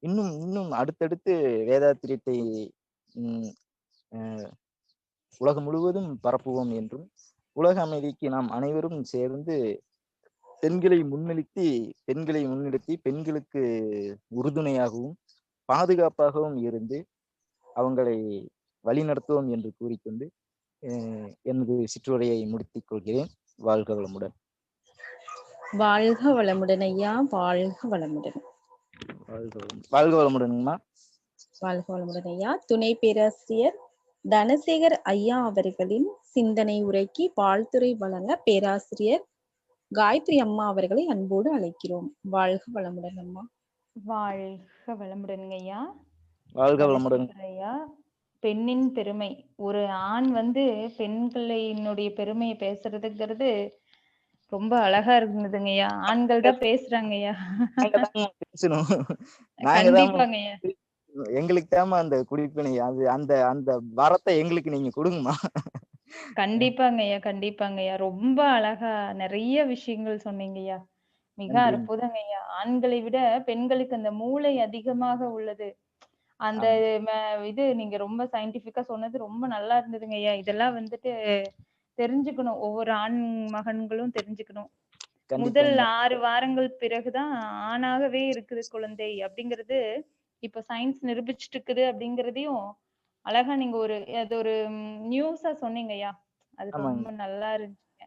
இன்னும் இன்னும் அடுத்தடுத்து வேதாத்திரியத்தை உலகம் முழுவதும் பரப்புவோம் என்றும், உலக அமைதிக்கு நாம் அனைவரும் சேர்ந்து பெண்களை முன்னிறுத்தி பெண்களுக்கு உறுதுணையாகவும் பாதுகாப்பாகவும் இருந்து அவங்களை வழிநடத்துவோம் என்று கூறிக்கொண்டு எனது சிற்றுரையை முடித்துக் கொள்கிறேன். வாழ்க வளமுடன். வாழ்க வளமுடன் ஐயா, வாழ்க வளமுடன். வாழ்க வளமுடன்மா. வாழ்க வளமுடன் ஐயா. துணை பேராசிரியர் தனசேகர் ஐயா அவர்களின் சிந்தனை உரைக்கு வாழ்த்துரை வழங்க பேராசிரியர் காயத்ரி அம்மா அவர்களை அன்போடு அழைக்கிறோம். வாழ்க வளமுடன் அம்மா. வாழ்க வளமுடன் ஐயா. வாழ்க வளமுடன் ஐயா. பெண்ணின் பெருமை, ஒரு ஆண் வந்து பெண்களினுடைய பெருமையை பேசுறதுங்கிறது ரொம்ப அழகா இருந்ததுங்கய்யா. ஆண்கள் தான் பேசுறாங்கய்யா. பேசணும். கண்டிப்பாங்கய்யா. எங்களுக்கு தாமா அந்த குடிப்பினை, அது அந்த அந்த வரத்தை எங்களுக்கு நீங்க கொடுங்கம்மா. கண்டிப்பாங்கய்யா. ரொம்ப அழகா நிறைய விஷயங்கள் சொன்னீங்கய்யா. மிக அற்புதங்கய்யா. ஆண்களை விட பெண்களுக்கு அந்த மூளை அதிகமாக உள்ளது. அந்த இது நீங்க ரொம்ப சயின்டிபிக்கா சொன்னது ரொம்ப நல்லா இருந்ததுங்கய்யா. இதெல்லாம் வந்துட்டு தெரிஞ்சுக்கணும். ஒவ்வொரு ஆண் மகன்களும் தெரிஞ்சுக்கணும். முதல் கண்டிப்பாங்கம்மா. 6 வாரங்கள் பிறகுதான் ஆணாகவே இருக்குது குழந்தை அப்படிங்கிறது இப்ப சயின்ஸ் நிரூபிச்சுட்டு இருக்குது அப்படிங்கிறதையும் அழகா நீங்க அது ஒரு நியூஸா சொன்னீங்கய்யா. அது ஆமாங்க. ரொம்ப நல்லா இருந்துச்சுங்க.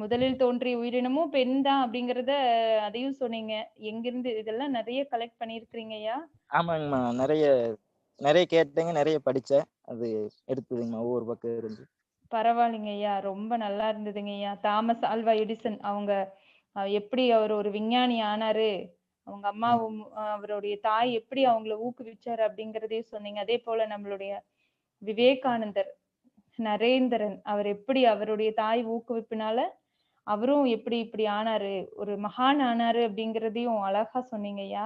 முதலில் தோன்றிய உயிரினமும் பெண் தான் அப்படிங்கிறத அதையும் சொன்னீங்க. எங்கிருந்து இதெல்லாம் நிறைய கலெக்ட் பண்ணியிருக்கிறீங்கய்யா. ஆமாங்கம்மா. நெறைய கேட்டேங்க. நெறைய படிச்சேன். அது எடுத்ததுங்கம்மா ஒவ்வொரு பக்கம் இருந்து. பரவாயில்லைங்கய்யா. ரொம்ப நல்லா இருந்ததுங்கய்யா. தாமஸ் ஆல்வா எடிசன் அவங்க எப்படி அவர் ஒரு விஞ்ஞானி ஆனாரு, அவங்க அம்மாவும் அவருடைய தாய் எப்படி அவங்கள ஊக்குவிச்சாரு அப்படிங்கிறதையும் சொன்னீங்க. அதே போல நம்மளுடைய விவேகானந்தர், நரேந்திரன் அவர் எப்படி அவருடைய தாய் ஊக்குவிப்பினால அவரும் எப்படி இப்படி ஆனாரு, ஒரு மகான் ஆனாரு அப்படிங்கிறதையும் அழகா சொன்னீங்கய்யா.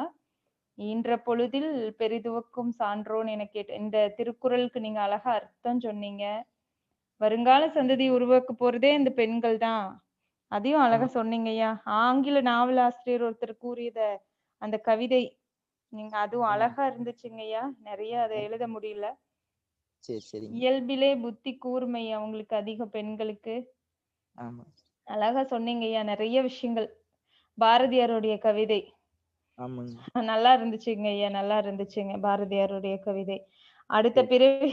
ஈன்ற பொழுதில் பெரிதுவக்கும் சான்றோன் என இந்த திருக்குறளுக்கு நீங்க அழகா அர்த்தம் சொன்னீங்க. வருங்கால சந்ததி உருவாக்க போறதே இந்த பெண்கள் தான். அதையும் அழகா ஆமா. சொன்னீங்கய்யா. ஆங்கில நாவலாசிரியர் ஒருத்தர் கூறியத அந்த கவிதை நீங்க அதுவும் ஆமா. அழகா இருந்துச்சுங்கய்யா. நிறைய அதை எழுத முடியல. சரி, சரிங்க. இயல்பிலே புத்தி கூர்மை அவங்களுக்கு அதிக பெண்களுக்கு. ஆமா. அழகா சொன்னீங்கய்யா நிறைய விஷயங்கள். பாரதியாருடைய கவிதை ஆமாங்க. நல்லா இருந்துச்சுங்க ஐயா. நல்லா இருந்துச்சுங்க பாரதியாருடைய கவிதை. அடுத்த சரி. பிறவி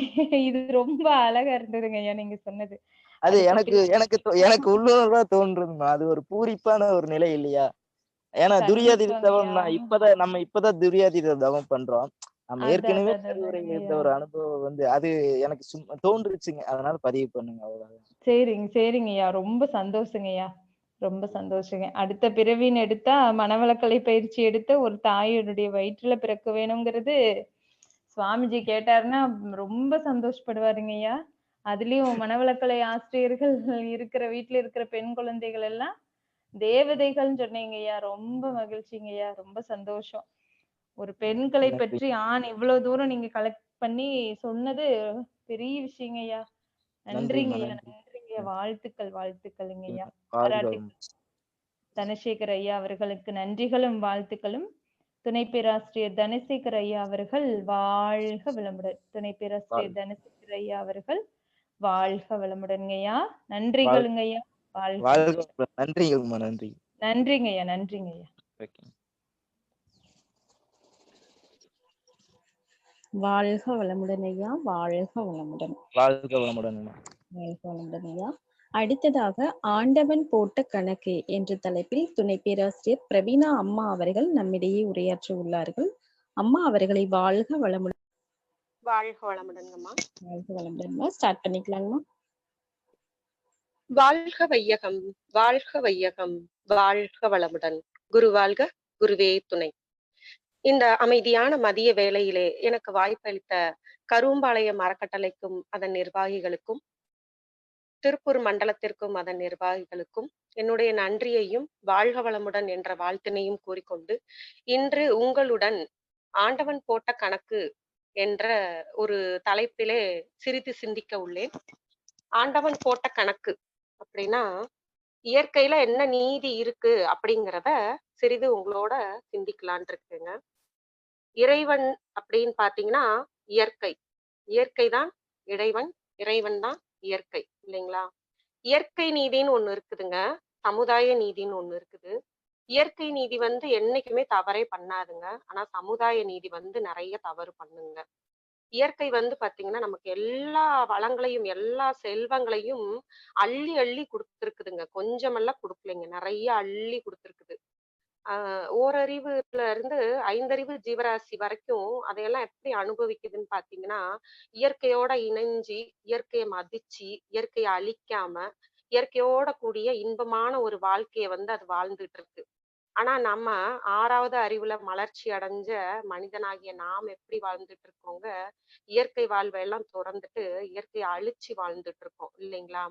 இது ரொம்ப அழகா இருந்ததுங்க ஐயா நீங்க சொன்னது. அது அடுத்த எனக்கு பிறவி எனக்கு எனக்கு உள்ளுணர்வா தோன்றதும்மா. அது ஒரு பூரிப்பான ஒரு நிலை இல்லையா? ஏன்னா துரியாதீத தவம் கண்டிப்பாங்கய்யா. நம்ம இப்பதான் துரியாதீத தவம் பண்றோம். நம்ம ஏற்கனவே கருவுரை இருந்த அதாங்கய்யா. ஒரு அனுபவம் அது எனக்கு சும்மா தோன்றுச்சுங்க. அதனால பதிவு பண்ணுங்க அவ்வளவுதான். சரிங்கய்யா. ரொம்ப சந்தோஷங்கய்யா. ரொம்ப சந்தோஷங்க. அடுத்த பிறவின்னு எடுத்தா மனவளக்கலை பயிற்சி எடுத்த ஒரு தாயினுடைய வயிற்றுல பிறக்க வேணுங்கிறது சுவாமிஜி கேட்டாருன்னா ரொம்ப சந்தோஷப்படுவாருங்கய்யா. அதுலயும் மனவளக்கலை ஆசிரியர்கள் இருக்கிற வீட்டுல இருக்கிற பெண் குழந்தைகள் எல்லாம் தேவதைகள்னு சொன்னீங்கய்யா. ரொம்ப மகிழ்ச்சிங்கய்யா. ரொம்ப சந்தோஷம். ஒரு பெண்களை நன்றி. பற்றி ஆண் இவ்வளவு தூரம் நீங்க கலெக்ட் பண்ணி சொன்னது பெரிய விஷயங்கய்யா. நன்றிம்மா. நன்றிங்கய்யா. நன்றி. நன்றிங்கய்யா. ம். வாழ்த்துக்கள்ங்கய்யா. வாழ்க பாராட்டி வளமுடன். தனசேகர் ஐயா அவர்களுக்கு நன்றிகளும் வாழ்த்துக்களும். துணை பேராசிரியர் தனசேகர் ஐயா அவர்கள் வாழ்க வளமுடன். துணை பேராசிரியர் வாழ்க தனசேகர் ஐயா அவர்கள் வாழ்க வளமுடன்ங்கய்யா. வாழ்க நன்றிகளுங்கய்யா. வாழ்க வாழ்க வளமுடன். வளமுடன். நன்றிங்கம்மா. நன்றி. நன்றிங்கய்யா. நன்றிங்கய்யா. ஓகே. வாழ்க வளமுடன் ஐயா. வாழ்க வளமுடன். வாழ்க வளமுடன்மா. வாழ்க வளமுடன் ஐயா. அடுத்ததாக ஆண்டவன் போட்ட கணக்கு என்ற தலைப்பில் துணை பேராசிரியர் பிரவீனா அம்மா அவர்கள் நம்மிடையே உரையாற்ற உள்ளார்கள். அம்மா அவர்களை வாழ்க வளமுடன். வாழ்க வளமுடன்ங்கம்மா. வாழ்க வளமுடன்மா. ஸ்டார்ட் பண்ணிக்கலாங்கம்மா. வாழ்க வையகம், வாழ்க வையகம், வாழ்க வளமுடன். குரு வாழ்க, குருவே துணை. இந்த அமைதியான மதிய வேளையிலே எனக்கு வாய்ப்பளித்த கரும்பாளையம் அறக்கட்டளைக்கும் அதன் நிர்வாகிகளுக்கும், திருப்பூர் மண்டலத்திற்கும் அதன் நிர்வாகிகளுக்கும் என்னுடைய நன்றியையும் வாழ்க வளமுடன் என்ற வாழ்த்தினையும் கூறிக்கொண்டு, இன்று உங்களுடன் ஆண்டவன் போட்ட கணக்கு என்ற ஒரு தலைப்பிலே சிறிது சிந்திக்க உள்ளேன். ஆண்டவன் போட்ட கணக்கு அப்படின்னா இயற்கையில என்ன நீதி இருக்கு அப்படிங்கிறத சிறிது உங்களோட சிந்திக்கலான் இருக்குங்க. இறைவன் அப்படின்னு பாத்தீங்கன்னா இயற்கை, இயற்கை தான் இறைவன், இறைவன் தான் இயற்கை இல்லைங்களா? இயற்கை நீதின்னு ஒண்ணு இருக்குதுங்க, சமுதாய நீதின்னு ஒண்ணு இருக்குது. இயற்கை நீதி வந்து என்னைக்குமே தவறே பண்ணாதுங்க. ஆனா சமுதாய நீதி வந்து நிறைய தவறு பண்ணுங்க. இயற்கை வந்து பாத்தீங்கன்னா நமக்கு எல்லா வளங்களையும் எல்லா செல்வங்களையும் அள்ளி அள்ளி கொடுத்துருக்குதுங்க. கொஞ்சமெல்லாம் கொடுக்கலைங்க, நிறைய அள்ளி கொடுத்துருக்குது. ஓரறிவுல இருந்து 5 அறிவு ஜீவராசி வரைக்கும் அதையெல்லாம் எப்படி அனுபவிக்குதுன்னு பாத்தீங்கன்னா, இயற்கையோட இணைஞ்சு, இயற்கையை மதிச்சு, இயற்கையை அழிக்காம, இயற்கையோட கூடிய இன்பமான ஒரு வாழ்க்கைய வந்து அது வாழ்ந்துட்டு இருக்கு. ஆனா நம்ம 6வது அறிவுல மலர்ச்சி அடைஞ்ச மனிதனாகிய நாம் எப்படி வாழ்ந்துட்டு இருக்கோங்க, இயற்கை வாழ்வை எல்லாம் துறந்துட்டு இயற்கையை அழிச்சு வாழ்ந்துட்டு இருக்கோம் இல்லைங்களா?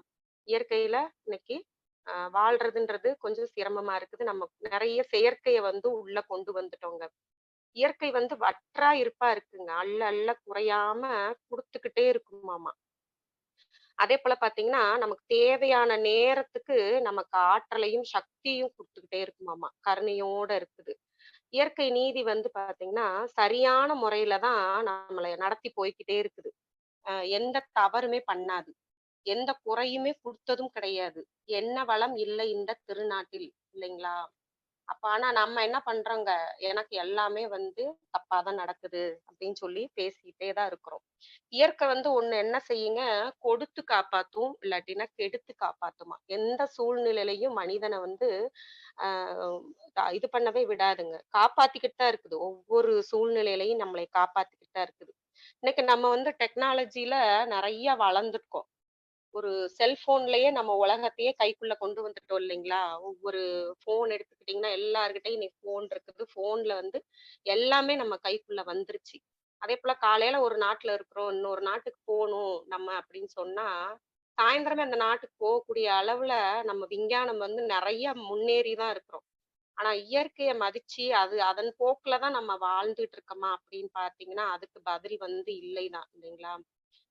இயற்கையில இன்னைக்கு வாழ்றதுன்றது கொஞ்சம் சிரமமா இருக்குது. நம்ம நிறைய செயற்கைய வந்து உள்ள கொண்டு வந்துட்டோங்க. இயற்கை வந்து வற்றா இருப்பா இருக்குங்க. அள்ள அள்ள குறையாம குடுத்துக்கிட்டே இருக்குமாமா. அதே போல பாத்தீங்கன்னா நமக்கு தேவையான நேரத்துக்கு நமக்கு ஆற்றலையும் சக்தியும் கொடுத்துக்கிட்டே இருக்குமாமா. கருணையோட இருக்குது. இயற்கை நீதி வந்து பாத்தீங்கன்னா சரியான முறையில தான் நம்மளை நடத்தி போய்க்கிட்டே இருக்குது. எந்த தவறுமே பண்ணாது. எந்த குறையுமே கொடுத்ததும் கிடையாது. என்ன வளம் இல்லை இந்த திருநாட்டில், இல்லைங்களா? அப்ப ஆனா நம்ம என்ன பண்றோங்க, எனக்கு எல்லாமே வந்து தப்பாதான் நடக்குது அப்படின்னு சொல்லி பேசிக்கிட்டே தான் இருக்கிறோம். இயற்கை வந்து ஒண்ணு என்ன செய்யுங்க, கொடுத்து காப்பாத்தும், இல்லாட்டினா கெடுத்து காப்பாத்துமா. எந்த சூழ்நிலையிலையும் மனிதனை வந்து இது பண்ணவே விடாதுங்க. காப்பாத்திக்கிட்டு தான் இருக்குது. ஒவ்வொரு சூழ்நிலையிலையும் நம்மளை காப்பாத்திக்கிட்டு தான் இருக்குது. இன்னைக்கு நம்ம வந்து டெக்னாலஜில நிறைய வளர்ந்துருக்கோம். ஒரு செல்போன்லயே நம்ம உலகத்தையே கைக்குள்ள கொண்டு வந்துட்டோம் இல்லைங்களா? ஒவ்வொரு போன் எடுத்துக்கிட்டீங்கன்னா எல்லார்கிட்டயும் இன்னைக்கு போன் இருக்குது. போன்ல வந்து எல்லாமே நம்ம கைக்குள்ள வந்துருச்சு. அதே போல காலையில ஒரு நாட்டுல இருக்கிறோம், இன்னொரு நாட்டுக்கு போகணும் நம்ம அப்படின்னு சொன்னா, சாயந்தரமே அந்த நாட்டுக்கு போகக்கூடிய அளவுல நம்ம விஞ்ஞானம் வந்து நிறைய முன்னேறி தான் இருக்கிறோம். ஆனா இயற்கையை மதிச்சு அது அதன் போக்குல தான் நம்ம வாழ்ந்துட்டு இருக்கோமா அப்படின்னு பாத்தீங்கன்னா, அதுக்கு பதில் வந்து இல்லைதான், இல்லைங்களா?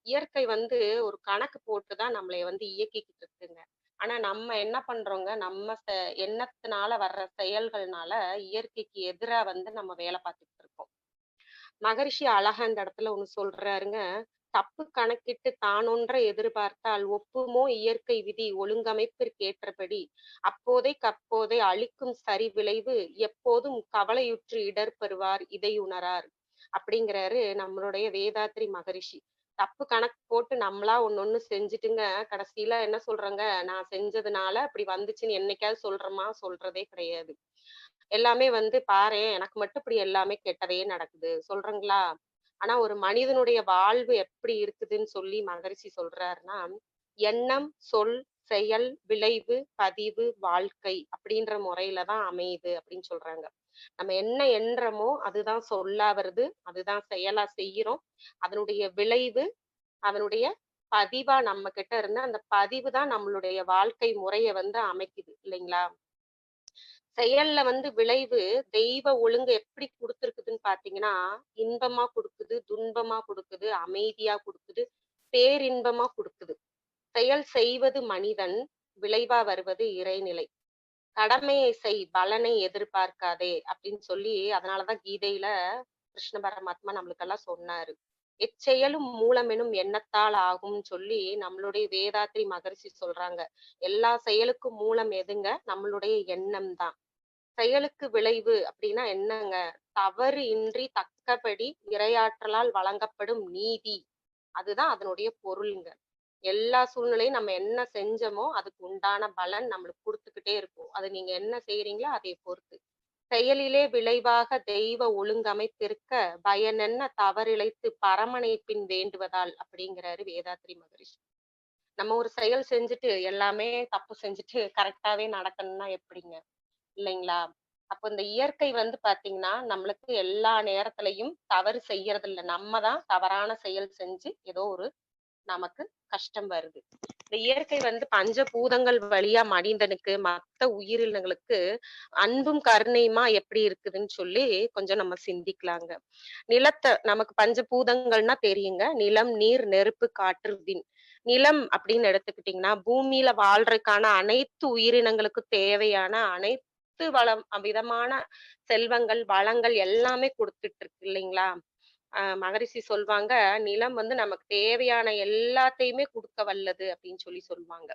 இயற்கை வந்து ஒரு கணக்கு போட்டுதான் நம்மளை வந்து இயக்கிக்கிட்டு இருக்குங்க. ஆனா நம்ம என்ன பண்றோங்க, நம்ம எண்ணத்தினால வர்ற செயல்கள்னால இயற்கைக்கு எதிரா வந்து நம்ம வேலை பார்த்துக்கிட்டு இருக்கோம். மகரிஷி அழகா இந்த இடத்துல ஒண்ணு சொல்றாருங்க. தப்பு கணக்கிட்டு தானொன்றை எதிர்பார்த்தால் ஒப்புமோ இயற்கை விதி ஒழுங்கமைப்பிற்கேற்றபடி அப்போதைக்கப்போதே அளிக்கும் சரி விளைவு எப்போதும் கவலையுற்று இடர் பெறுவார் இதை உணரார் அப்படிங்கிறாரு நம்மளுடைய வேதாத்ரி மகரிஷி. தப்பு கணக்கு போட்டு நம்மளா ஒண்ணு செஞ்சுட்டுங்க, கடைசியில என்ன சொல்றாங்க, நான் செஞ்சதுனால அப்படி வந்துச்சுன்னு என்னைக்காவது சொல்றோமா? சொல்றதே கிடையாது. எல்லாமே வந்து பாரேன், எனக்கு மட்டும் இப்படி எல்லாமே கெட்டதே நடக்குது சொல்றீங்களா? ஆனா ஒரு மனிதனுடைய வாழ்வு எப்படி இருக்குதுன்னு சொல்லி மகரிஷி சொல்றாருன்னா, எண்ணம், சொல், செயல், விளைவு, பதிவு, வாழ்க்கை அப்படின்ற முறையில தான் அமையுது அப்படின்னு சொல்றாங்க. நம்ம என்ன எண்ணுறோமோ அதுதான் சொல்லா வருது, அதுதான் செயலா செய்யறோம். அதனுடைய விளைவு, அதனுடைய பதிவா நம்ம கிட்ட இருந்து அந்த பதிவு தான் நம்மளுடைய வாழ்க்கை முறைய வந்து அமைக்குது, இல்லைங்களா? செயல்ல வந்து விளைவு தெய்வ ஒழுங்கு எப்படி கொடுத்துருக்குதுன்னு பாத்தீங்கன்னா, இன்பமா கொடுக்குது, துன்பமா கொடுக்குது, அமைதியா கொடுக்குது, பேரின்பமா கொடுக்குது. செயல் செய்வது மனிதன், விளைவா வருவது இறைநிலை. கடமையை செய், பலனை எதிர்பார்க்காதே அப்படின்னு சொல்லி, அதனாலதான் கீதையில கிருஷ்ண பரமாத்மா நம்மளுக்கெல்லாம் சொன்னாரு. எச்செயலும் மூலமெனும் எண்ணத்தால் ஆகும்னு சொல்லி நம்மளுடைய வேதாத்ரி மகரிஷி சொல்றாங்க. எல்லா செயலுக்கும் மூலம் எதுங்க? நம்மளுடைய எண்ணம் தான். செயலுக்கு விளைவு அப்படின்னா என்னங்க? தவறு இன்றி தக்கபடி இறையாற்றலால் வழங்கப்படும் நீதி. அதுதான் அதனுடைய பொருளுங்க. எல்லா சூழ்நிலையும் நம்ம என்ன செஞ்சோமோ அதுக்கு உண்டான பலன் நம்மளுக்கு கொடுத்துக்கிட்டே இருக்கும். அது நீங்க என்ன செய்யறீங்களோ அதை பொறுத்து. செயலிலே விளைவாக தெய்வ ஒழுங்கமைத்திருக்க பயனென்ன தவறிழைத்து பரமனை பின் வேண்டுவதால் அப்படிங்கிறாரு வேதாத்ரி மகரிஷி. நம்ம ஒரு செயல் செஞ்சுட்டு எல்லாமே தப்பு செஞ்சுட்டு கரெக்டாவே நடக்கணும்னா எப்படிங்க? இல்லைங்களா? அப்போ இந்த இயற்கை வந்து பாத்தீங்கன்னா நம்மளுக்கு எல்லா நேரத்திலையும் தவறு செய்யறது இல்லை. நம்ம தான் தவறான செயல் செஞ்சு ஏதோ ஒரு நமக்கு கஷ்டம் வருது. இந்த இயற்கை வந்து பஞ்சபூதங்கள் வழியா மனிதனுக்கு மத்த உயிரினங்களுக்கு அன்பும் கருணையுமா எப்படி இருக்குதுன்னு சொல்லி கொஞ்சம் நம்ம சிந்திக்கலாங்க. நிலத்தை நமக்கு பஞ்சபூதங்கள்னா தெரியுங்க. நிலம், நீர், நெருப்பு, காற்று, விண். நிலம் அப்படின்னு எடுத்துக்கிட்டீங்கன்னா பூமியில வாழ்றதுக்கான அனைத்து உயிரினங்களுக்கும் தேவையான அனைத்து விதமான செல்வங்கள், வளங்கள் எல்லாமே கொடுத்துட்டு இருக்கு, இல்லைங்களா? மகரிஷி சொல்வாங்க, நிலம் வந்து நமக்கு தேவையான எல்லாத்தையுமே கொடுக்க வல்லது அப்படின்னு சொல்லி சொல்லுவாங்க.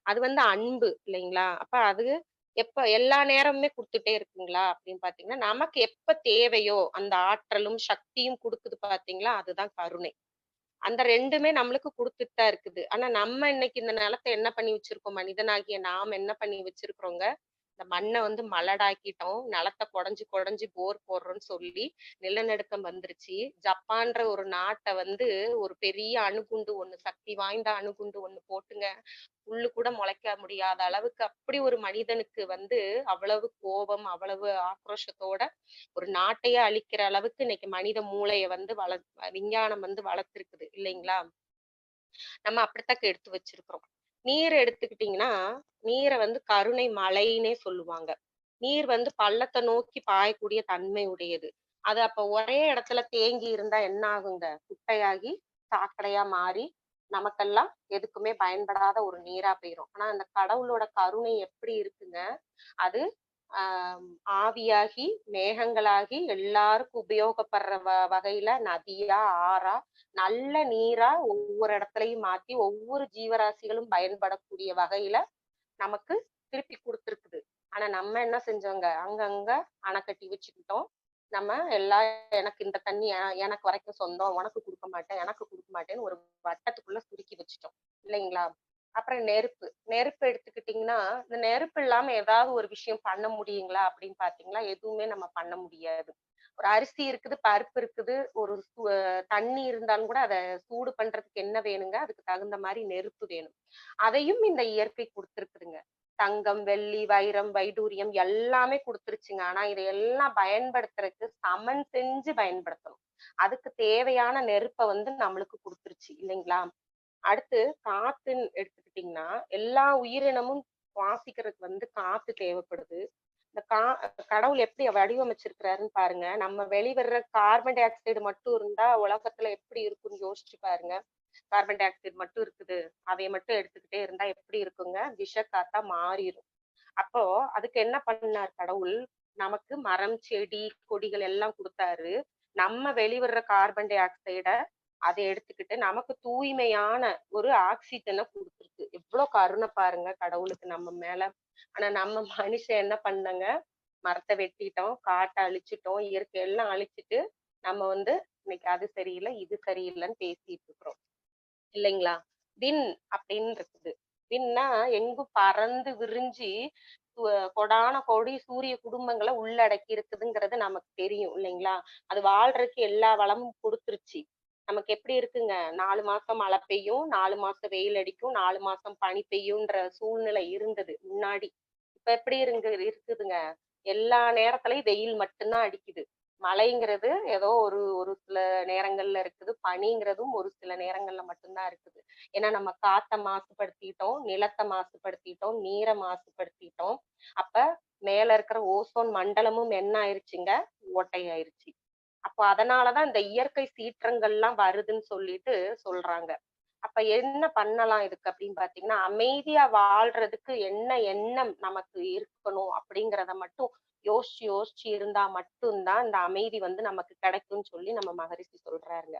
அது வந்து அன்பு, இல்லைங்களா? அப்ப அது எப்ப எல்லா நேரமுமே கொடுத்துட்டே இருக்குங்களா அப்படின்னு பாத்தீங்கன்னா, நமக்கு எப்ப தேவையோ அந்த ஆற்றலும் சக்தியும் கொடுக்குது பாத்தீங்களா, அதுதான் கருணை. அந்த 2மே நம்மளுக்கு குடுத்துட்டு தான் இருக்குது. ஆனா நம்ம இன்னைக்கு இந்த நிலத்தை என்ன பண்ணி வச்சிருக்கோம்? மனிதனாகிய நாம் என்ன பண்ணி வச்சிருக்கிறோங்க? இந்த மண்ணை வந்து மலடாக்கிட்டோம். நிலத்தை குடைஞ்சு குடைஞ்சு போர் போடுறோம்னு சொல்லி நிலநடுக்கம் வந்துருச்சு. ஜப்பான்ற ஒரு நாட்டை வந்து ஒரு பெரிய அணுகுண்டு ஒண்ணு, சக்தி வாய்ந்த அணுகுண்டு ஒண்ணு போட்டுங்க, புல்லு கூட முளைக்க முடியாத அளவுக்கு அப்படி ஒரு மனிதனுக்கு வந்து அவ்வளவு கோபம், அவ்வளவு ஆக்ரோஷத்தோட ஒரு நாட்டையே அழிக்கிற அளவுக்கு இன்னைக்கு மனித மூளையை வந்து விஞ்ஞானம் வந்து வளர்த்திருக்குது, இல்லைங்களா? நம்ம அப்படித்தான் எடுத்து வச்சிருக்கிறோம். நீர் எடுத்துக்கிட்டீங்கன்னா, நீரை வந்து கருணை மழைன்னே சொல்லுவாங்க. நீர் வந்து பள்ளத்தை நோக்கி பாயக்கூடிய தன்மை உடையது. அது அப்ப ஒரே இடத்துல தேங்கி இருந்தா என்ன ஆகுங்க? குட்டையாகி சாக்கடையா மாறி நமக்கெல்லாம் எதுக்குமே பயன்படாத ஒரு நீரா போயிரும். ஆனா அந்த கடவுளோட கருணை எப்படி இருக்குங்க? அது ஆவியாகி மேகங்களாகி எல்லாருக்கும் உபயோகப்படுற வகையில நதியா ஆறா நல்ல நீரா ஒவ்வொரு இடத்துலயும் மாத்தி ஒவ்வொரு ஜீவராசிகளும் பயன்படக்கூடிய வகையில நமக்கு திருப்பி கொடுத்துருக்குது. ஆனா நம்ம என்ன செஞ்சோங்க, அங்கங்க அணை கட்டி வச்சுக்கிட்டோம். நம்ம எனக்கு இந்த தண்ணி எனக்கு வரைக்கும் சொந்தம், உனக்கு கொடுக்க மாட்டேன், எனக்கு கொடுக்க மாட்டேன்னு ஒரு வட்டத்துக்குள்ள சுருக்கி வச்சுட்டோம் இல்லைங்களா? அப்புறம் நெருப்பு எடுத்துக்கிட்டீங்கன்னா, இந்த நெருப்பு இல்லாம ஏதாவது ஒரு விஷயம் பண்ண முடியுங்களா அப்படின்னு பாத்தீங்களா, எதுவுமே நம்ம பண்ண முடியாது. ஒரு அரிசி இருக்குது, பருப்பு இருக்குது, ஒரு தண்ணி இருந்தாலும் கூட அதை சூடு பண்றதுக்கு என்ன வேணுங்க, அதுக்கு தகுந்த மாதிரி நெருப்பு வேணும். அதையும் இந்த இயற்கை கொடுத்துருக்குதுங்க. தங்கம், வெள்ளி, வைரம், வைடூரியம் எல்லாமே கொடுத்துருச்சுங்க. ஆனா இதையெல்லாம் பயன்படுத்துறதுக்கு சமன் செஞ்சு பயன்படுத்தணும். அதுக்கு தேவையான நெருப்பை நம்மளுக்கு கொடுத்துருச்சு இல்லைங்களா? அடுத்து காத்துன்னு எடுத்துக்கிட்டீங்கன்னா, எல்லா உயிரினமும் சுவாசிக்கிறதுக்கு காத்து தேவைப்படுது. இந்த கடவுள் எப்படி வடிவமைச்சிருக்கிறாருன்னு பாருங்க. நம்ம வெளிவர்ற கார்பன் டை ஆக்சைடு மட்டும் இருந்தா உலகத்துல எப்படி இருக்கும்னு யோசிச்சு பாருங்க. கார்பன் டை ஆக்சைடு மட்டும் இருக்குது, அதை மட்டும் எடுத்துக்கிட்டே இருந்தா எப்படி இருக்குங்க? விஷ காத்தா மாறிடும். அப்போ அதுக்கு என்ன பண்ணார் கடவுள்? நமக்கு மரம், செடி, கொடிகள் எல்லாம் கொடுத்தாரு. நம்ம வெளிவர்ற கார்பன் டை ஆக்சைட அதை எடுத்துக்கிட்டு நமக்கு தூய்மையான ஒரு ஆக்சிஜனை கொடுத்துருக்கு. எவ்வளவு கருணை பாருங்க கடவுளுக்கு நம்ம மேல. ஆனா நம்ம மனுஷன் என்ன பண்ணங்க, மரத்தை வெட்டிட்டோம், காட்டை அழிச்சிட்டோம், இயற்கை எல்லாம் அழிச்சிட்டு நம்ம இன்னைக்கு அது சரியில்லை இது சரியில்லைன்னு பேசிட்டு இருக்கிறோம் இல்லைங்களா? விண் அப்படின்னு இருக்குது. விண்ணா எங்கும் பறந்து விரிஞ்சு கொடான கோடி சூரிய குடும்பங்களை உள்ளடக்கி இருக்குதுங்கிறது நமக்கு தெரியும் இல்லைங்களா? அது வாழ்றதுக்கு எல்லா வளமும் கொடுத்துருச்சு. நமக்கு எப்படி இருக்குங்க, 4 மாசம் மழை பெய்யும், 4 மாசம் வெயில் அடிக்கும், 4 மாசம் பனி பெய்யும்ன்ற சூழ்நிலை இருந்தது முன்னாடி. இப்ப எப்படி இருக்குதுங்க, எல்லா நேரத்துலயும் வெயில் மட்டும்தான் அடிக்குது. மழைங்கிறது ஏதோ ஒரு சில நேரங்கள்ல இருக்குது, பனிங்கிறதும் ஒரு சில நேரங்கள்ல மட்டும்தான் இருக்குது. ஏன்னா நம்ம காத்தை மாசுபடுத்திட்டோம், நிலத்தை மாசுபடுத்திட்டோம், நீரை மாசுபடுத்திட்டோம். அப்ப மேல இருக்கிற ஓசோன் மண்டலமும் என்ன ஆயிருச்சுங்க, ஓட்டையாயிருச்சு. அப்போ அதனாலதான் இந்த இயற்கை சீற்றங்கள்லாம் வருதுன்னு சொல்லிட்டு சொல்றாங்க. அப்ப என்ன பண்ணலாம் இதுக்கு அப்படின்னு பாத்தீங்கன்னா, அமைதியா வாழ்றதுக்கு என்ன எண்ணம் நமக்கு இருக்கணும் அப்படிங்கிறத மட்டும் யோசிச்சு இருந்தா மட்டும்தான் இந்த அமைதி நமக்கு கிடைக்கும்னு சொல்லி நம்ம மகரிஷி சொல்றாருங்க.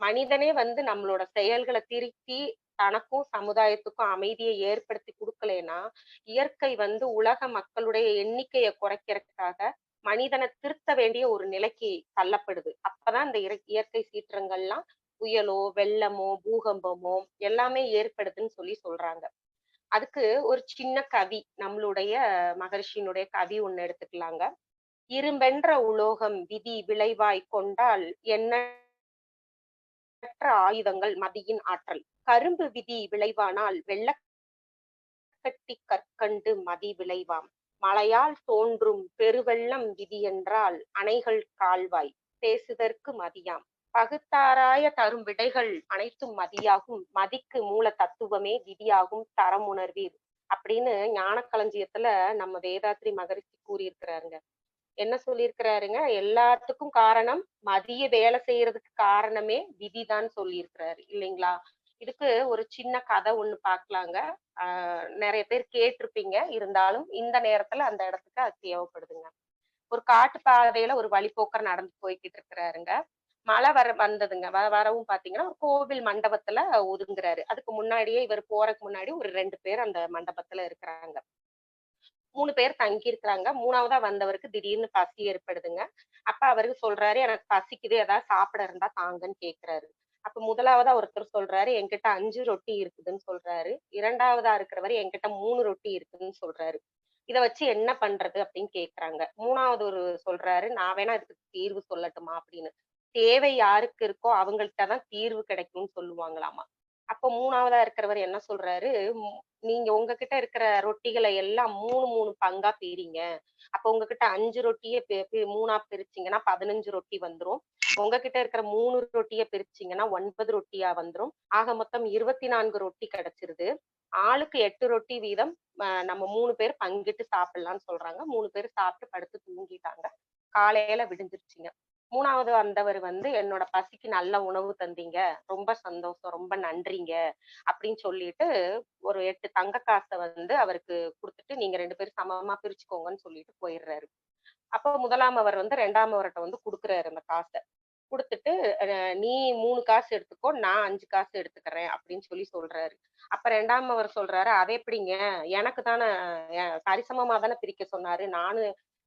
மனிதனே நம்மளோட செயல்களை திருத்தி தனக்கும் சமுதாயத்துக்கும் அமைதியை ஏற்படுத்தி கொடுக்கலைன்னா, இயற்கை உலக மக்களுடைய எண்ணிக்கையை குறைக்கிறதுக்காக மனிதனை திருத்த வேண்டிய ஒரு நிலைக்கு தள்ளப்படுது. அப்பதான் இந்த இயற்கை சீற்றங்கள்லாம், புயலோ, வெள்ளமோ, பூகம்பமோ எல்லாமே ஏற்படுதுன்னு சொல்லி சொல்றாங்க. அதுக்கு ஒரு சின்ன கவி, நம்மளுடைய மகரிஷியினுடைய கவி ஒண்ணு எடுத்துக்கலாங்க. இரும்பென்ற உலோகம் விதி விளைவாய் கொண்டால் எண்ணற்ற ஆயுதங்கள் மதியின் ஆற்றல். கரும்பு விதி விளைவானால் வெள்ளக்கட்டி கற்கண்டு மதி விளைவாம். மழையால் தோன்றும் பெருவெள்ளம் விதி என்றால் அணைகள் கால்வாய் பேசுதற்கு மதியாம். பகுத்தாராய தரும் விடைகள் அனைத்தும் மதியாகும், மதிக்கு மூல தத்துவமே விதியாகும் தரம் உணர்வீர் அப்படின்னு ஞானக்களஞ்சியத்துல நம்ம வேதாத்ரி மகரிஷி கூறியிருக்கிறாருங்க. என்ன சொல்லியிருக்கிறாருங்க, எல்லாத்துக்கும் காரணம் மதிய வேலை செய்யறதுக்கு காரணமே விதிதான் சொல்லியிருக்கிறாரு இல்லைங்களா? இதுக்கு ஒரு சின்ன கதை ஒண்ணு பாக்கலாங்க. நிறைய பேர் கேட்டிருப்பீங்க, இருந்தாலும் இந்த நேரத்துல அந்த இடத்துக்கு அது தேவைப்படுதுங்க. ஒரு காட்டு பாதையில ஒரு வழிபோக்கர் நடந்து போய்கிட்டு இருக்கிறாருங்க. மழை வந்ததுங்க. வரவும் பாத்தீங்கன்னா ஒரு கோவில் மண்டபத்துல ஒதுங்குறாரு. அதுக்கு முன்னாடியே இவர் போறதுக்கு முன்னாடி ஒரு 2 பேர் அந்த மண்டபத்துல இருக்கிறாங்க. 3 பேர் தங்கி இருக்கிறாங்க. 3ஆவதா வந்தவருக்கு திடீர்னு பசி ஏற்படுதுங்க. அப்ப அவருக்கு சொல்றாரு, எனக்கு பசிக்குது, ஏதாவது சாப்பிட இருந்தா தாங்கன்னு கேக்குறாரு. அப்ப முதலாவதா ஒருத்தர் சொல்றாரு, என்கிட்ட 5 ரொட்டி இருக்குதுன்னு சொல்றாரு. 2ஆவதா இருக்கிறவர் என்கிட்ட 3 ரொட்டி இருக்குதுன்னு சொல்றாரு. இத வச்சு என்ன பண்றது அப்படின்னு கேக்குறாங்க. 3ஆவது ஒரு சொல்றாரு, நான் வேணா இதுக்கு தீர்வு சொல்லட்டுமா அப்படின்னு. தேவை யாருக்கு இருக்கோ அவங்கள்ட்டதான் தீர்வு கிடைக்கும்னு சொல்லுவாங்களாமா. அப்ப 3ஆவதா இருக்கிறவர் என்ன சொல்றாரு, நீங்க உங்ககிட்ட இருக்கிற ரொட்டிகளை எல்லாம் 3 பங்கா பிரிங்க. அப்ப உங்ககிட்ட 5 ரொட்டியை 3ஆ பிரிச்சீங்கன்னா 15 ரொட்டி வந்துரும். உங்ககிட்ட இருக்கிற 3 ரொட்டியை பிரிச்சீங்கன்னா 9 ரொட்டியா வந்துரும். ஆக மொத்தம் 24 ரொட்டி கிடைச்சிருது. ஆளுக்கு 8 ரொட்டி வீதம் நம்ம 3 பேர் பங்கிட்டு சாப்பிடலாம்னு சொல்றாங்க. 3 பேர் சாப்பிட்டு படுத்து தூங்கிட்டாங்க. காலையில விடிஞ்சிருச்சுங்க. 3வது வந்தவர் வந்து என்னோட பசிக்கு நல்ல உணவு தந்தீங்க, ரொம்ப சந்தோஷம், ரொம்ப நன்றிங்க அப்படின்னு சொல்லிட்டு ஒரு 8 தங்க காசை வந்து அவருக்கு கொடுத்துட்டு நீங்க 2 பேரும் சமமா பிரிச்சுக்கோங்கன்னு சொல்லிட்டு போயிடுறாரு. அப்போ 1ஆமவர் வந்து 2ஆமவர்கிட்ட வந்து குடுக்குறாரு அந்த காசை. குடுத்துட்டு நீ 3 காசு எடுத்துக்கோ, நான் 5 காசு எடுத்துக்கிறேன் அப்படின்னு சொல்லி சொல்றாரு. அப்ப 2ஆமவர் சொல்றாரு, அது எப்படிங்க, எனக்கு தானே சரிசமமா தானே பிரிக்க சொன்னாரு.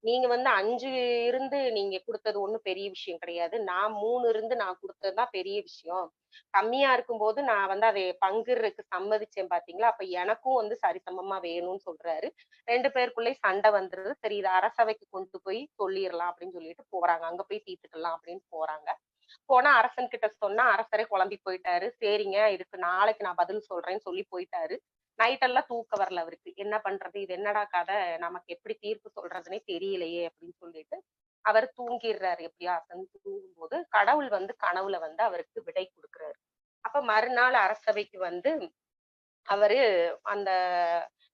நீங்க வந்து 5 இருந்து நீங்க குடுத்தது ஒண்ணும் பெரிய விஷயம் கிடையாது. நான் 3 இருந்து நான் குடுத்ததுதான் பெரிய விஷயம். கம்மியா இருக்கும்போது நான் வந்து அதை பங்கிடுறதுக்கு சம்மதிச்சேன் பாத்தீங்களா, அப்ப எனக்கும் வந்து சரிசமமா வேணும்னு சொல்றாரு. 2 பேருக்குள்ளேயும் சண்டை வந்துருது. சரி, இதை அரசவைக்கு கொண்டு போய் சொல்லிடலாம் அப்படின்னு சொல்லிட்டு போறாங்க. அங்க போய் தீர்த்துக்கலாம் அப்படின்னு போறாங்க. போனா அரசன் கிட்ட சொன்னா அரசரே குழம்பி போயிட்டாரு. சரிங்க, இதுக்கு நாளைக்கு நான் பதில் சொல்றேன்னு சொல்லி போயிட்டாரு. நைட் எல்லாம் தூக்கம் வரல அவருக்கு. என்ன பண்றது, இது என்னடா கதை, நமக்கு எப்படி தீர்ப்பு சொல்றதுன்னே தெரியலையே அப்படின்னு சொல்லிட்டு அவர் தூங்கிடுறாரு. எப்படியா அசந்து தூங்கும்போது கடவுள் வந்து கனவுல வந்து அவருக்கு விடை கொடுக்குறாரு. அப்ப மறுநாள் அரசவைக்கு வந்து அவரு அந்த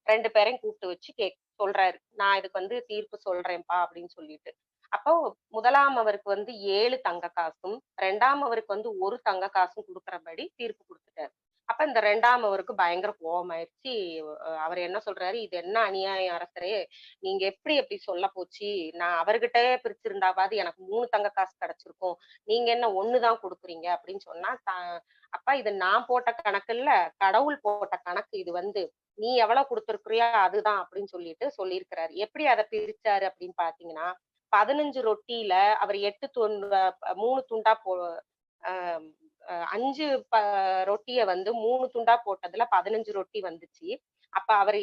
2 பேரையும் கூப்பிட்டு வச்சு சொல்றாரு, நான் இதுக்கு வந்து தீர்ப்பு சொல்றேன்ப்பா அப்படின்னு சொல்லிட்டு. அப்போ 1ஆமவருக்கு வந்து 7 தங்க காசும் 2ஆமவருக்கு வந்து 1 தங்க காசும் கொடுக்குறபடி தீர்ப்பு கொடுத்துட்டாரு. அப்ப இந்த 2ஆமவருக்கு பயங்கர கோபமாயிருச்சு. அவர் என்ன சொல்றாரு, இது என்ன அநியாயம் அரசரே, நீங்க எப்படி சொல்ல போச்சு, நான் அவர்கிட்டயே பிரிச்சிருந்தாவது எனக்கு 3 தங்க காசு கிடைச்சிருக்கும், நீங்க என்ன 1 தான் கொடுக்குறீங்க அப்படின்னு சொன்னா, அப்பா இது நான் போட்ட கணக்கு இல்ல, கடவுள் போட்ட கணக்கு இது வந்து, நீ எவ்வளவு கொடுத்திருக்கிறியோ அதுதான் அப்படின்னு சொல்லிட்டு சொல்லியிருக்கிறாரு. எப்படி அதை பிரிச்சாரு அப்படின்னு பாத்தீங்கன்னா, 15 ரொட்டியில அவர் 8 துண்டா 3 துண்டா 5 ரொட்டிய வந்து 3 துண்டா போட்டதுல 15 ரொட்டி வந்துச்சு. அப்ப அவரு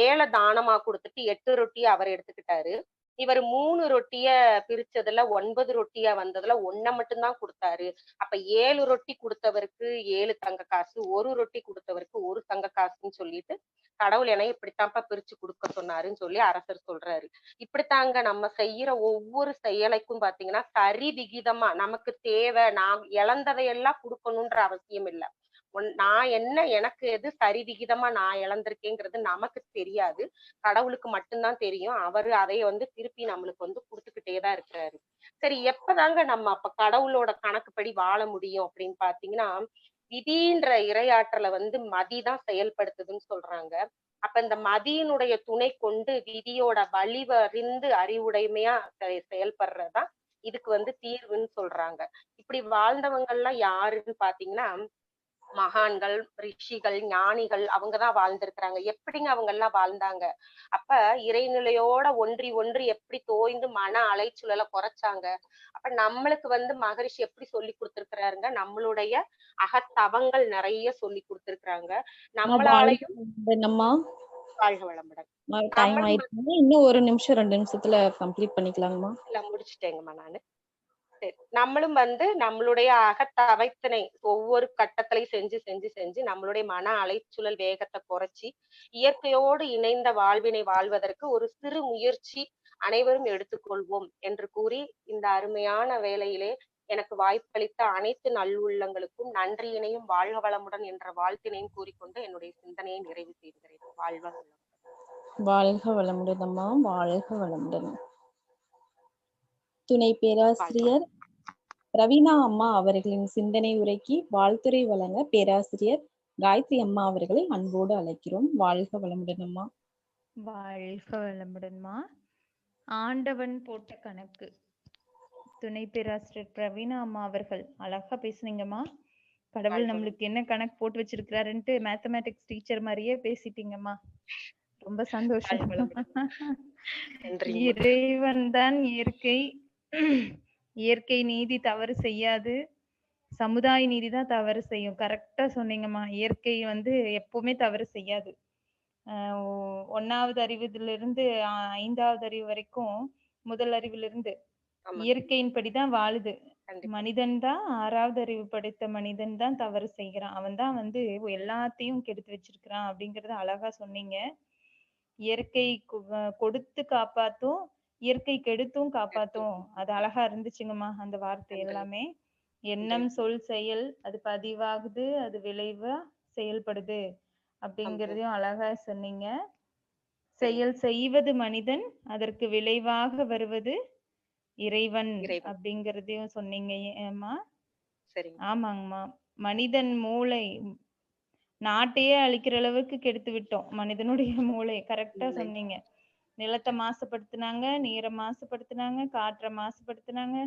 7 தானமா கொடுத்துட்டு 8 ரொட்டிய அவர் எடுத்துக்கிட்டாரு. இவர் 3 ரொட்டிய பிரிச்சதுல 9 ரொட்டியா வந்ததுல 1 மட்டும் தான் கொடுத்தாரு. அப்ப 7 ரொட்டி கொடுத்தவருக்கு 7 தங்க காசு, 1 ரொட்டி கொடுத்தவருக்கு 1 தங்க காசுன்னு சொல்லிட்டு கடவுள் என்னை இப்படித்தான்ப்பா பிரிச்சு கொடுக்க சொன்னாருன்னு சொல்லி அரசர் சொல்றாரு. இப்படித்தாங்க நம்ம செய்யற ஒவ்வொரு செயலைக்கும் பாத்தீங்கன்னா சரி விகிதமா நமக்கு தேவை, நான் இழந்ததையெல்லாம் கொடுக்கணும்ன்ற அவசியம் இல்லை. நான் என்ன, எனக்கு எது சரி விகிதமா நான் இழந்திருக்கேங்கிறது நமக்கு தெரியாது, கடவுளுக்கு மட்டும்தான் தெரியும். அவரு அதை வந்து திருப்பி நம்மளுக்கு வந்து கொடுத்துக்கிட்டேதான் இருக்கிறாரு. சரி, எப்பதாங்க நம்ம அப்ப கடவுளோட கணக்குப்படி வாழ முடியும் அப்படின்னு பாத்தீங்கன்னா, விதின்ற இறையாற்றலை வந்து மதிதான் செயல்படுத்துதுன்னு சொல்றாங்க. அப்ப இந்த மதியினுடைய துணை கொண்டு விதியோட வழிவறிந்து அறிவுடைமையா செயல்படுறதுதான் இதுக்கு வந்து தீர்வுன்னு சொல்றாங்க. இப்படி வாழ்ந்தவங்க எல்லாம் யாருன்னு பாத்தீங்கன்னா, மகான்கள், ரிஷிகள், ஞானிகள் அவங்கதான் வாழ்ந்திருக்கிறாங்க. எப்படிங்க அவங்க எல்லாம் வாழ்ந்தாங்க? அப்ப இறைநிலையோட ஒன்றி ஒன்றி எப்படி தோய்ந்து மன அலைச்சூழலை குறைச்சாங்க. அப்ப நம்மளுக்கு வந்து மகரிஷி எப்படி சொல்லி கொடுத்திருக்கிறாருங்க, நம்மளுடைய அகத்தவங்கள் நிறைய சொல்லி கொடுத்திருக்கிறாங்க. நம்மளாலையும் என்னம்மா வாழ்க வளமுடன். டைம் நம்மளும் ஆயிடுச்சு, இன்னும் 1 நிமிஷம் 2 நிமிஷத்துல கம்ப்ளீட் பண்ணிக்கலாங்கம்மா. முடிச்சுட்டேங்கம்மா நானு. சரி, நம்மளும் வந்து நம்மளுடைய அகத்தவைத்தினை ஒவ்வொரு கட்டத்திலையும் செஞ்சு செஞ்சு செஞ்சு நம்மளுடைய மன அலைச்சூழல் வேகத்தை குறைச்சி இயற்கையோடு இணைந்த வாழ்வினை வாழ்வதற்கு ஒரு சிறு முயற்சி அனைவரும் எடுத்துக்கொள்வோம் என்று கூறி, இந்த அருமையான வேளையிலே எனக்கு வாய்ப்பளித்த அனைத்து நல்லுள்ளங்களுக்கும் நன்றியினையும் வாழ்க வளமுடன் என்ற வாழ்த்தினையும் கூறிக்கொண்டு என்னுடைய சிந்தனையை நிறைவு செய்கிறேன். வாழ்க வளமுடன். வாழ்க வளமுடன் அம்மா, வாழ்க வளமுடன். துணை பேராசிரியர் ரவீனா அம்மா அவர்களின் சிந்தனை உரைக்கு வாழ்த்துரை வழங்க பேராசிரியர் காயத்ரி அம்மா அவர்களை அன்போடு அழைக்கிறோம். வாழ்க வளமுடன் அம்மா. வாழ்க வளமுடன்மா. ஆண்டவன் போட்ட கணக்கு. துணை பேராசிரியர் பிரவீனா அம்மா அவர்கள் அழகா பேசுனீங்கம்மா. கடவுள் நம்மளுக்கு என்ன கணக்கு போட்டு வச்சிருக்கிறாருன்ட்டு மேத்தமேட்டிக்ஸ் டீச்சர் மாதிரியே பேசிட்டீங்கம்மா. ரொம்ப சந்தோஷம். இறைவன் தான் இயற்கை நீதி தவறு செய்யாது, சமுதாய நீதி தான் தவறு செய்யும். கரெக்டா சொன்னீங்கம்மா. இயற்கை வந்து எப்பவுமே தவறு செய்யாது. 1வது அறிவுல இருந்து 5வது அறிவு வரைக்கும், முதல் அறிவிலிருந்து இயற்கையின்படிதான் வாழுது. மனிதன் தான் 6வது அறிவு படைத்த மனிதன் தான் தவறு செய்கிறான். அவன் தான் வந்து எல்லாத்தையும் கெடுத்து வச்சிருக்கிறான் அப்படிங்கறத அழகா சொன்னீங்க. இயற்கை கொடுத்து காப்பாத்தும், இயற்கை கெடுத்தும் காப்பாத்தும். அது அழகா இருந்துச்சுங்கம்மா அந்த வார்த்தை எல்லாமே. எண்ணம், சொல், செயல் அது பதிவாகுது, அது விளைவா செயல்படுது அப்படிங்கறதையும் அழகா சொன்னீங்க. செயல் செய்வது மனிதன், அதற்கு விளைவாக வருவது இறைவன் இறைவன். அப்படிங்கறதையும் சொன்னீங்க ஏம்மா. சரிங்க. ஆமாங்கம்மா. மனிதன் மூளை நாட்டையே அழிக்கிற அளவுக்கு கெடுத்து விட்டோம் மனிதனுடைய மூளை. கரெக்டா மூளை. சொன்னீங்க. நிலத்தை மாசுபடுத்துனாங்க, நீரை மாசுபடுத்துனாங்க, காற்றை மாசுபடுத்துனாங்க.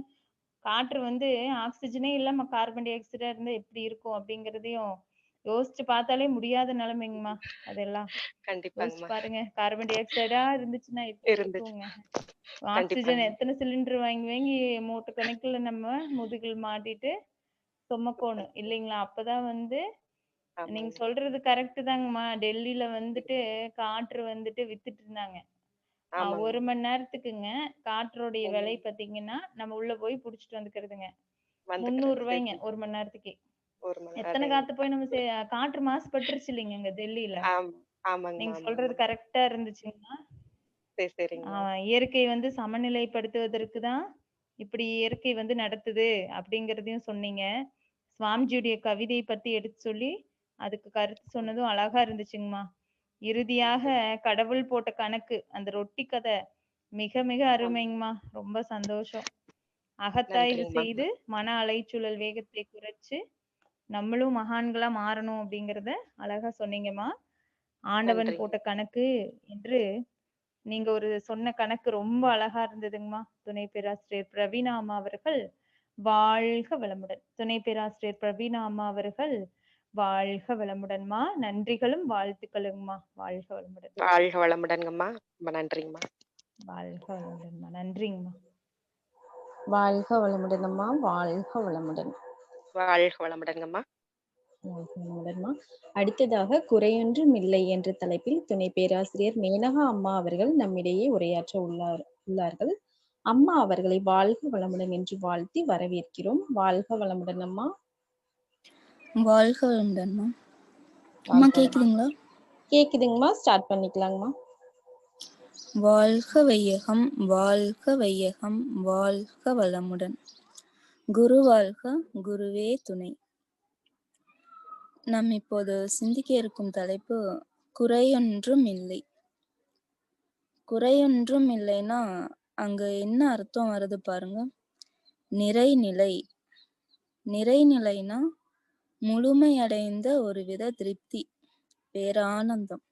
காற்று வந்து ஆக்சிஜனே இல்லாம கார்பன் டை ஆக்சைடா இருந்தா எப்படி இருக்கும் அப்படிங்கறதையும் யோசிச்சு பார்த்தாலே முடியாத நிலைமைங்கம்மா அதெல்லாம். யோசிச்சு கண்டிப்பாங்கம்மா. பாருங்க, கார்பன் டை ஆக்சைடா இருந்துச்சுன்னா எப்படி இருந்துச்சு. இருக்குங்க. ஆக்சிஜன் கண்டிப்பாங்க. எத்தனை சிலிண்டர் வாங்கி வாங்கி மூட்டை கணக்குல நம்ம முதுகில் மாட்டிட்டு சுமக்கணும் இல்லைங்களா? அப்பதான் வந்து நீங்க ஆமாங்க. சொல்றது கரெக்ட் தாங்கம்மா. டெல்லியில வந்துட்டு காற்று வந்துட்டு வித்துட்டு இருந்தாங்க. ஆமாங்க. 1 மணி நேரத்துக்குங்க காற்றோடைய விலை ம். பாத்தீங்கன்னா நம்ம உள்ள போய் புடிச்சிட்டு வந்துக்கிறதுங்க. 300 வந்துக்கிறது. ரூபாய்ங்க சரி. 1 மணி நேரத்துக்கே. 1 மணி எத்தனை அடேங்க. காத்து போய் நம்ம காற்று மாசுபட்டுருச்சு இல்லைங்க இங்க டெல்லியில. ஆமா. ஆமாங்கம்மா. நீங்க சொல்றது ஆமாங்கம்மா. கரெக்டா இருந்துச்சுங்கன்னா சரி, சரிங்கம்மா. இயற்கை வந்து சமநிலைப்படுத்துவதற்கு தான் இப்படி இயற்கை வந்து நடத்துது அப்படிங்கறதையும் சொன்னீங்க. சுவாமிஜியுடைய கவிதை பத்தி எடுத்து சொல்லி அதுக்கு கருத்து சொன்னதும் அழகா இருந்துச்சுங்கம்மா. இறுதியாக கடவுள் போட்ட கணக்கு அந்த ரொட்டி கதை மிக மிக ஆமா. அருமைங்கம்மா. ரொம்ப சந்தோஷம். அகத்தாய்வு நன்றிங்கம்மா. செய்து மன அலைச்சூழல் வேகத்தை குறைச்சு நம்மளும் மகான்களா மாறணும் அப்படிங்கறத அழகா சொன்னீங்கம்மா. ஆண்டவன் நன்றிங்க. போட்ட கணக்கு என்று நீங்க ஒரு சொன்ன கணக்கு ரொம்ப அழகா இருந்ததுங்கம்மா. துணை பேராசிரியர் பிரவீனா அம்மா அவர்கள் வாழ்க வளமுடன். துணை பேராசிரியர் பிரவீனா அம்மா அவர்கள் வாழ்க வளமுடன்மா. நன்றிகளும் வாழ்த்துக்களுங்கம்மா. வாழ்க வளமுடன். வாழ்க வளமுடன்ங்கம்மா. ரொம்ப நன்றிங்கம்மா. வாழ்க வளமுடன்மா. நன்றிங்கம்மா. வாழ்க வளமுடன் அம்மா. வாழ்க வளமுடன். வாழ்க வளமுடன்ங்கம்மா. வாழ்க வளமுடன்மா. அடுத்ததாக குறையொன்றும் இல்லை என்ற தலைப்பில் துணை பேராசிரியர் மேனகா அம்மா அவர்கள் நம்மிடையே உரையாற்ற உள்ளார்கள். அம்மா அவர்களை வாழ்க வளமுடன் என்று வாழ்த்தி வரவேற்கிறோம். வாழ்க வளமுடன் அம்மா. வாழ்க வளமுடன்மா. அம்மா கேக்குதுங்களா? கேக்குதுங்கம்மா. ஸ்டார்ட் பண்ணிக்கலாங்கம்மா. வாழ்க வையகம், வாழ்க வையகம், வாழ்க வளமுடன். குரு வாழ்க, குருவே துணை. நாம் இப்போது சிந்திக்க இருக்கும் தலைப்பு குறையொன்றும் இல்லை. குறையொன்றும் இல்லைன்னா அங்க என்ன அர்த்தம் வருது பாருங்க. நிறைநிலை. நிறைநிலைனா முழுமையடைந்த ஒரு வித திருப்தி, பேரானந்தம்.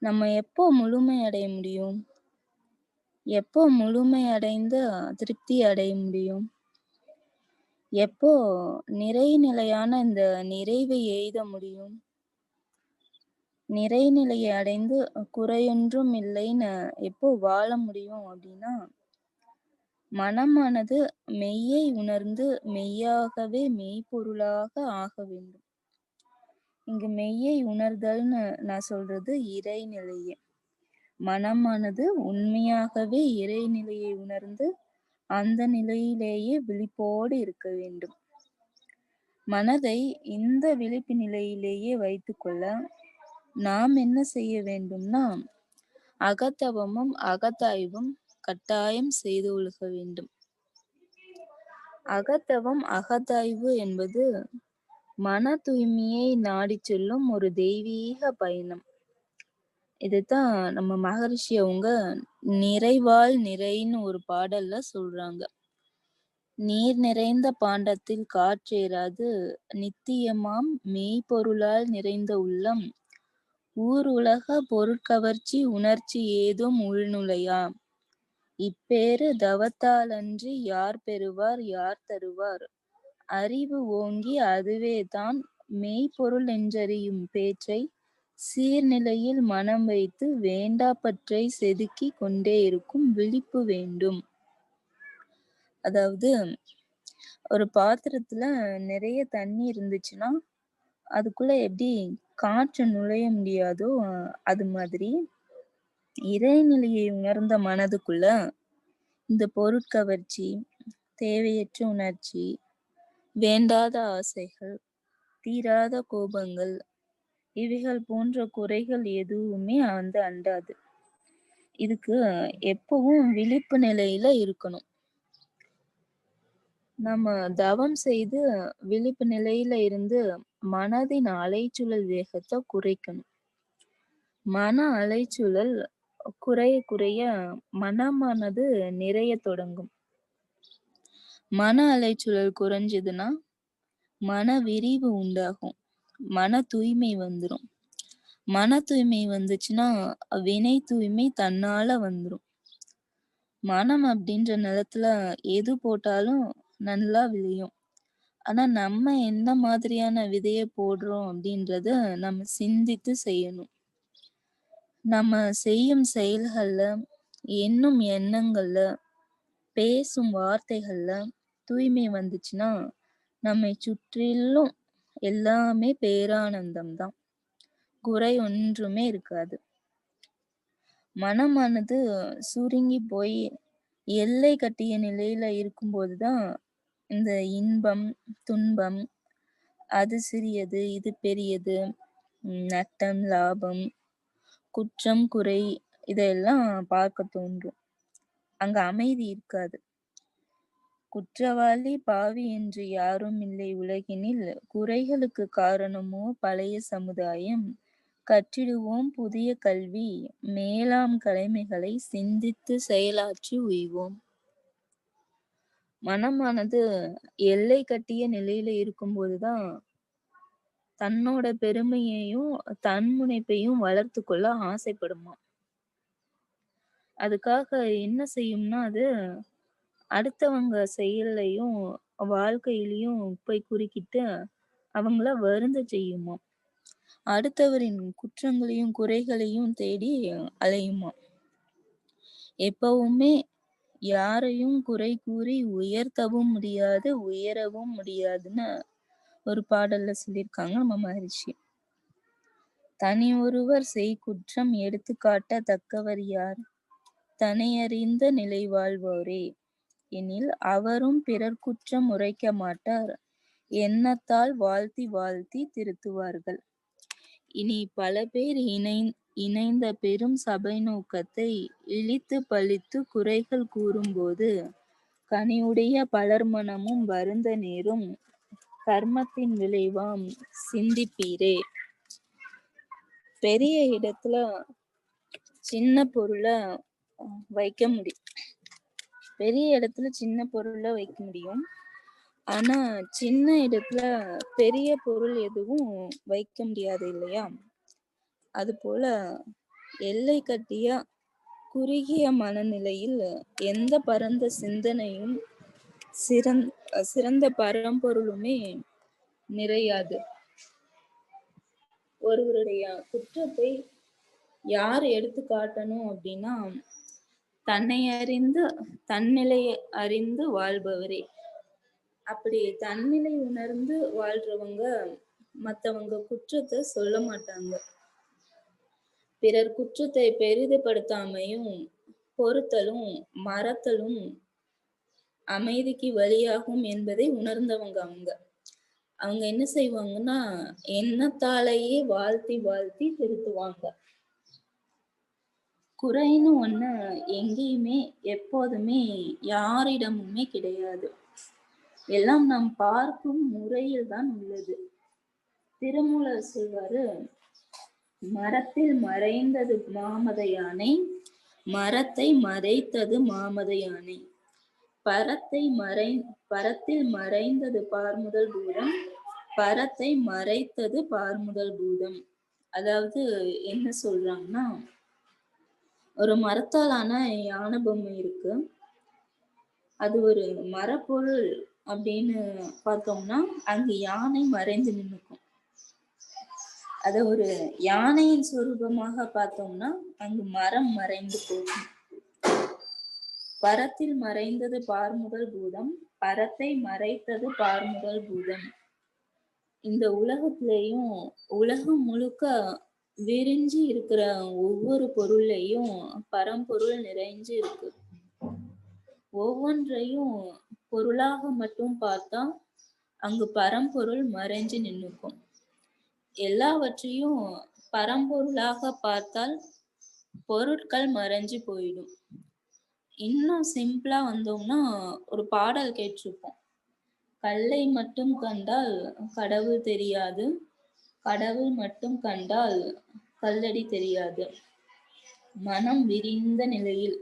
நம்ம எப்போ முழுமையடைய முடியும்? எப்போ முழுமையடைந்த திருப்தி அடைய முடியும்? எப்போ நிறைநிலையான இந்த நிறைவை எய்த முடியும்? நிறைநிலையை அடைந்து குறையொன்றும் இல்லைன்னு எப்போ வாழ முடியும் அப்படின்னா, மனமானது மெய்யை உணர்ந்து மெய்யாகவே மெய்ப்பொருளாக ஆக வேண்டும். இங்கு மெய்யை உணர்தல்னு நான் சொல்றது இறைநிலையே. மனமானது உண்மையாகவே இறைநிலையை உணர்ந்து அந்த நிலையிலேயே விழிப்போடு இருக்க வேண்டும். மனதை இந்த விழிப்பு நிலையிலேயே வைத்துக்கொள்ள நாம் என்ன செய்ய வேண்டும்னா, அகத்தவமும் அகத்தாய்வும் கட்டாயம் செய்து ஒழுக வேண்டும். அகத்தவம் அகத்தாய்வு என்பது மன தூய்மையை நாடி செல்லும் ஒரு தெய்வீக பயணம். இதுதான் நம்ம மகரிஷி அவங்க நிறைவால் நிறைன்னு ஒரு பாடல்ல சொல்றாங்க. நீர் நிறைந்த பாண்டத்தில் காற்றேறாது நித்தியமாம் மெய்ப்பொருளால் நிறைந்த உள்ளம் ஊர் உலக பொருட்கவர்ச்சி உணர்ச்சி ஏதும் உள்நுழையாம். இப்பேறு தவத்தாலன்றி யார் பெறுவார் யார் தருவார்? அறிவு ஓங்கி அதுவேதான் மெய்ப்பொருள் என்றறியும் பேற்றை சீர்நிலையில் மனம் வைத்து வேண்டா பற்றை செதுக்கி கொண்டே இருக்கும் விழிப்பு வேண்டும். அதாவது ஒரு பாத்திரத்துல நிறைய தண்ணி இருந்துச்சுன்னா அதுக்குள்ள எப்படி காற்று நுழைய முடியாதோ அது மாதிரி இறைநிலையை உணர்ந்த மனதுக்குள்ள இந்த பொருட்கவர்ச்சி, தேவையற்ற உணர்ச்சி, வேண்டாத ஆசைகள், தீராத கோபங்கள், இவைகள் போன்ற குறைகள் எதுவுமே அண்டாது. இதுக்கு எப்பவும் விழிப்பு நிலையில இருக்கணும். நம்ம தவம் செய்து விழிப்பு நிலையில இருந்து மனதின் அலைச்சூழல் வேகத்தை குறைக்கணும். மன அலைச்சூழல் குறைய குறைய மனமானது நிறைய தொடங்கும். மன அலைச்சூழல் குறைஞ்சதுன்னா மன விரிவு உண்டாகும், மன தூய்மை வந்துடும். மன தூய்மை வந்துச்சுன்னா வினை தூய்மை தன்னால வந்துடும். மனம் அப்படின்ற நிலத்துல எது போட்டாலும் நல்லா விளையும். ஆனா நம்ம என்ன மாதிரியான விதைய போடுறோம் அப்படின்றத நம்ம சிந்தித்து செய்யணும். நம்ம செய்யும் செயல்கள்ல, எண்ணும் எண்ணங்கள்ல, பேசும் வார்த்தைகள்ல தூய்மை வந்துச்சுன்னா நம்மை சுற்றிலும் எல்லாமே பேரானந்தம் தான், குறை ஒன்றுமே இருக்காது. மனமானது சுருங்கி போய் எல்லை கட்டிய நிலையில இருக்கும்போதுதான் இந்த இன்பம் துன்பம், அது சிறியது இது பெரியது, நட்டம் லாபம், குற்றம் குறை இதெல்லாம் பார்க்க தோன்றும். அங்க அமைதி இருக்காது. குற்றவாளி பாவி என்று யாரும் இல்லை உலகினில், குறைகளுக்கு காரணமோ பழைய சமுதாயம், கற்றிடுவோம் புதிய கல்வி, மேலாம் கடமைகளை சிந்தித்து செயலாற்றி உய்வோம். மனமானது எல்லை கட்டிய நிலையில இருக்கும்போதுதான் தன்னோட பெருமையையும் தன்முனைப்பையும் வளர்த்து கொள்ள ஆசைப்படுமா. அதுக்காக என்ன செய்யும்னா அது அடுத்தவங்க செயல்லையும் வாழ்க்கையிலையும் போய் குறுக்கிட்டு அவங்கள வருந்த செய்யுமா. அடுத்தவரின் குற்றங்களையும் குறைகளையும் தேடி அலையுமா. எப்பவுமே யாரையும் குறை கூறி உயர்த்தவும் முடியாது உயரவும் முடியாதுன்னு ஒரு பாடல்ல சொல்லியிருக்காங்க நம்ம மகிழ்ச்சி. தனி ஒருவர் செய் குற்றம் எடுத்துக்காட்ட தக்கவர் யார், தனையறிந்த நிலை வாழ்வோரே எனில் அவரும் பிறர் குற்றம் உரைக்க மாட்டார், எண்ணத்தால் வாழ்த்தி வாழ்த்தி திருத்துவார்கள். இனி பல பேர் இணைந்த பெரும் சபை நோக்கத்தை இழித்து பழித்து குறைகள் கூறும்போது கனியுடைய பலர் மனமும் வருந்த நேரும், கர்மத்தின் விளைவாம் சிந்திப்பீரே. பெரிய இடத்துல சின்ன பொருளை வைக்க முடியும், பெரிய இடத்துல சின்ன பொருளை வைக்க முடியும். ஆனா சின்ன இடத்துல பெரிய பொருள் எதுவும் வைக்க முடியாது இல்லையா. அது போல எல்லை கட்டிய குறுகிய மனநிலையில் எந்த பரந்த சிந்தனையும் சிறந்த பரம்பொருளுமே நிறையாது. ஒருவருடைய குற்றத்தை யார் எடுத்து காட்டணும் அப்படின்னா தன்னை அறிந்து தன்னிலையை அறிந்து வாழ்பவரே. அப்படி தன்னிலை உணர்ந்து வாழ்றவங்க மற்றவங்க குற்றத்தை சொல்ல மாட்டாங்க. பிறர் குற்றத்தை பெரிதுபடுத்தாமையும் பொறுத்தலும் மறத்தலும் அமைதிக்கு வழியாகும் என்பதை உணர்ந்தவங்க அவங்க என்ன செய்வாங்கன்னா எண்ணத்தாலேயே வாழ்த்தி வாழ்த்தி திருத்துவாங்க. குறைன்னு ஒண்ணு எங்கேயுமே எப்போதுமே யாரிடமுமே கிடையாது. எல்லாம் நாம் பார்க்கும் முறையில் தான் உள்ளது. திருமூலர் சொல்வாரு, மரத்தில் மறைந்தது மாமத யானை, மரத்தை மறைத்தது மாமத யானை, பரத்தில் மறைந்தது பார்முதல் பூதம், பரத்தை மறைத்தது பார்முதல் பூதம். அதாவது என்ன சொல்றாங்கன்னா, ஒரு மரத்தாலான யானை பொம்மை இருக்கு, அது ஒரு மரப்பொருள் அப்படின்னு பார்த்தோம்னா அங்கு யானை மறைந்து நின்னுக்கும். அத ஒரு யானையின் சொரூபமாக பார்த்தோம்னா அங்கு மரம் மறைந்து போகும். பரத்தில் மறைந்தது பார்முதல் பூதம், பரத்தை மறைத்தது பார்முதல் பூதம். இந்த உலகத்திலையும் உலகம் முழுக்க விரிஞ்சு இருக்கிற ஒவ்வொரு பொருளையும் பரம்பொருள் நிறைஞ்சு இருக்கு. ஒவ்வொன்றையும் பொருளாக மட்டும் பார்த்தா அங்கு பரம்பொருள் மறைஞ்சு நின்னுக்கும். எல்லாவற்றையும் பரம்பொருளாக பார்த்தால் பொருட்கள் மறைஞ்சு போயிடும். இன்னும் சிம்பிளா வந்தோம்னா ஒரு பாடல் கேட்டிருப்போம், கல்லை மட்டும் கண்டால் கடவுள் தெரியாது, கடவுள் மட்டும் கண்டால் கல்லடி தெரியாது. மனம் விரிந்த நிலையில்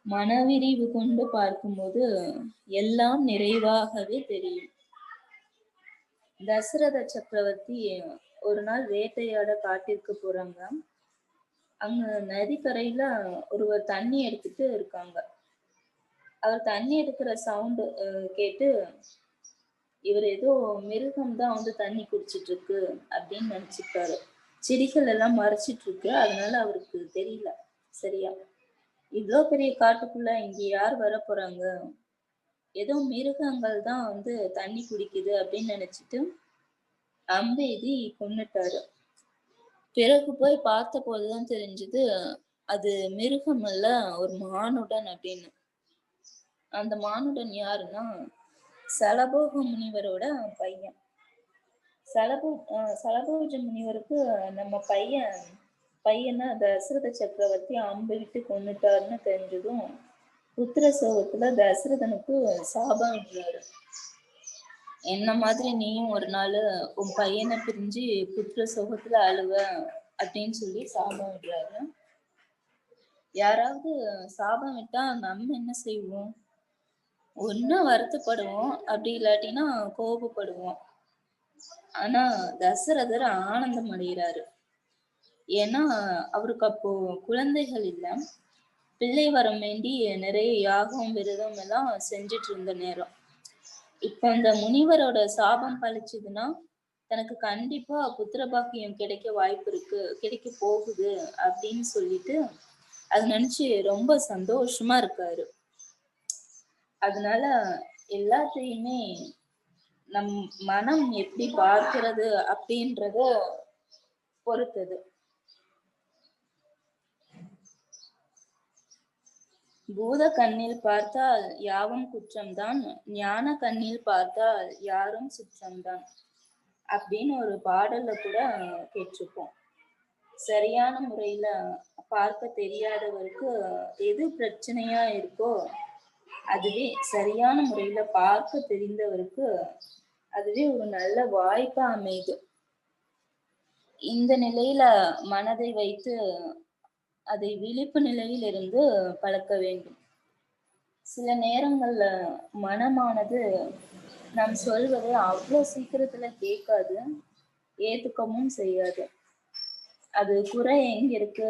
மனவிரிவு கொண்டு பார்க்கும்போது எல்லாம் நிறைவாகவே தெரியும். தசரத சக்கரவர்த்தி ஒரு நாள் வேட்டையாட காட்டிற்கு போறாங்க. அங்க நதிக்கரையில ஒருவர் தண்ணி எடுத்துட்டு இருக்காங்க. அவர் தண்ணி எடுக்கிற சவுண்டு கேட்டு இவர் ஏதோ மிருகம் தான் வந்து தண்ணி குடிச்சிட்டு இருக்கு அப்படின்னு நினைச்சுட்டாரு. செடிகள் எல்லாம் மறைச்சிட்டு இருக்கு, அதனால அவருக்கு தெரியல சரியா. இவ்வளோ பெரிய காட்டுக்குள்ள இங்க யார் வர போறாங்க, ஏதோ மிருகங்கள் தான் வந்து தண்ணி குடிக்குது அப்படின்னு நினைச்சிட்டு அம்பெய்தி கொன்னுட்டாரு. பிறகு போய் பார்த்த போதுதான் தெரிஞ்சது அது மிருகம் அல்ல, ஒரு மானுடன் அப்படின்னு. அந்த மானுடன் யாருன்னா சலபோக முனிவரோட பையன். சலபோஜ முனிவருக்கு நம்ம பையனை தசரத சக்கரவர்த்தி அம்பு விட்டு கொன்னுட்டாருன்னு தெரிஞ்சதும் புத்திர சோகத்துல தசரதனுக்கு சாபம் விடுறாரு. என்ன மாதிரி நீயும் ஒரு நாள் உன் பையனை பிரிஞ்சு புத்திர சோகத்துல அழுவ அப்படின்னு சொல்லி சாபம் விடுறாரு. யாராவது சாபம் விட்டா நம்ம என்ன செய்வோம்? ஒண்ணு வருத்தப்படுவோம், அப்படி இல்லாட்டினா கோபப்படுவோம். ஆனா தசரதர் ஆனந்தம் அடைகிறாரு. ஏன்னா அவருக்கு அப்போ குழந்தைகள் இல்லை, பிள்ளை வரம் வேண்டி நிறைய யாகம் விரதம் எல்லாம் செஞ்சிட்டு இருந்த நேரம். இப்ப அந்த முனிவரோட சாபம் பழிச்சதுன்னா தனக்கு கண்டிப்பா புத்திர பாக்கியம் கிடைக்க வாய்ப்பு இருக்கு, கிடைக்க போகுது அப்படின்னு சொல்லிட்டு அதை நினைச்சு ரொம்ப சந்தோஷமா இருக்காரு. அதனால எல்லாத்தையுமே நம் மனம் எப்படி பார்க்கிறது அப்படின்றத பொறுத்தது. பூத கண்ணில் பார்த்தால் யாவும் குற்றம்தான், ஞான கண்ணில் பார்த்தால் யாரும் சுற்றம்தான் அப்படின்னு ஒரு பாடல்ல கூட கேட்டிருப்போம். சரியான முறையில பார்க்க தெரியாதவருக்கு எது பிரச்சனையா இருக்கோ அதுவே சரியான முறையில பார்க்க தெரிந்தவருக்கு அதுவே ஒரு நல்ல வாய்ப்பா அமையுது. இந்த நிலையில மனதை வைத்து அதை விழிப்பு நிலையில் இருந்து பழக்க வேண்டும். சில நேரங்கள்ல மனமானது நாம் சொல்வதை அவ்வளோ சீக்கிரத்துல கேட்காது, ஏத்துக்கவும் செய்யாது. அது குறை எங்க இருக்கு,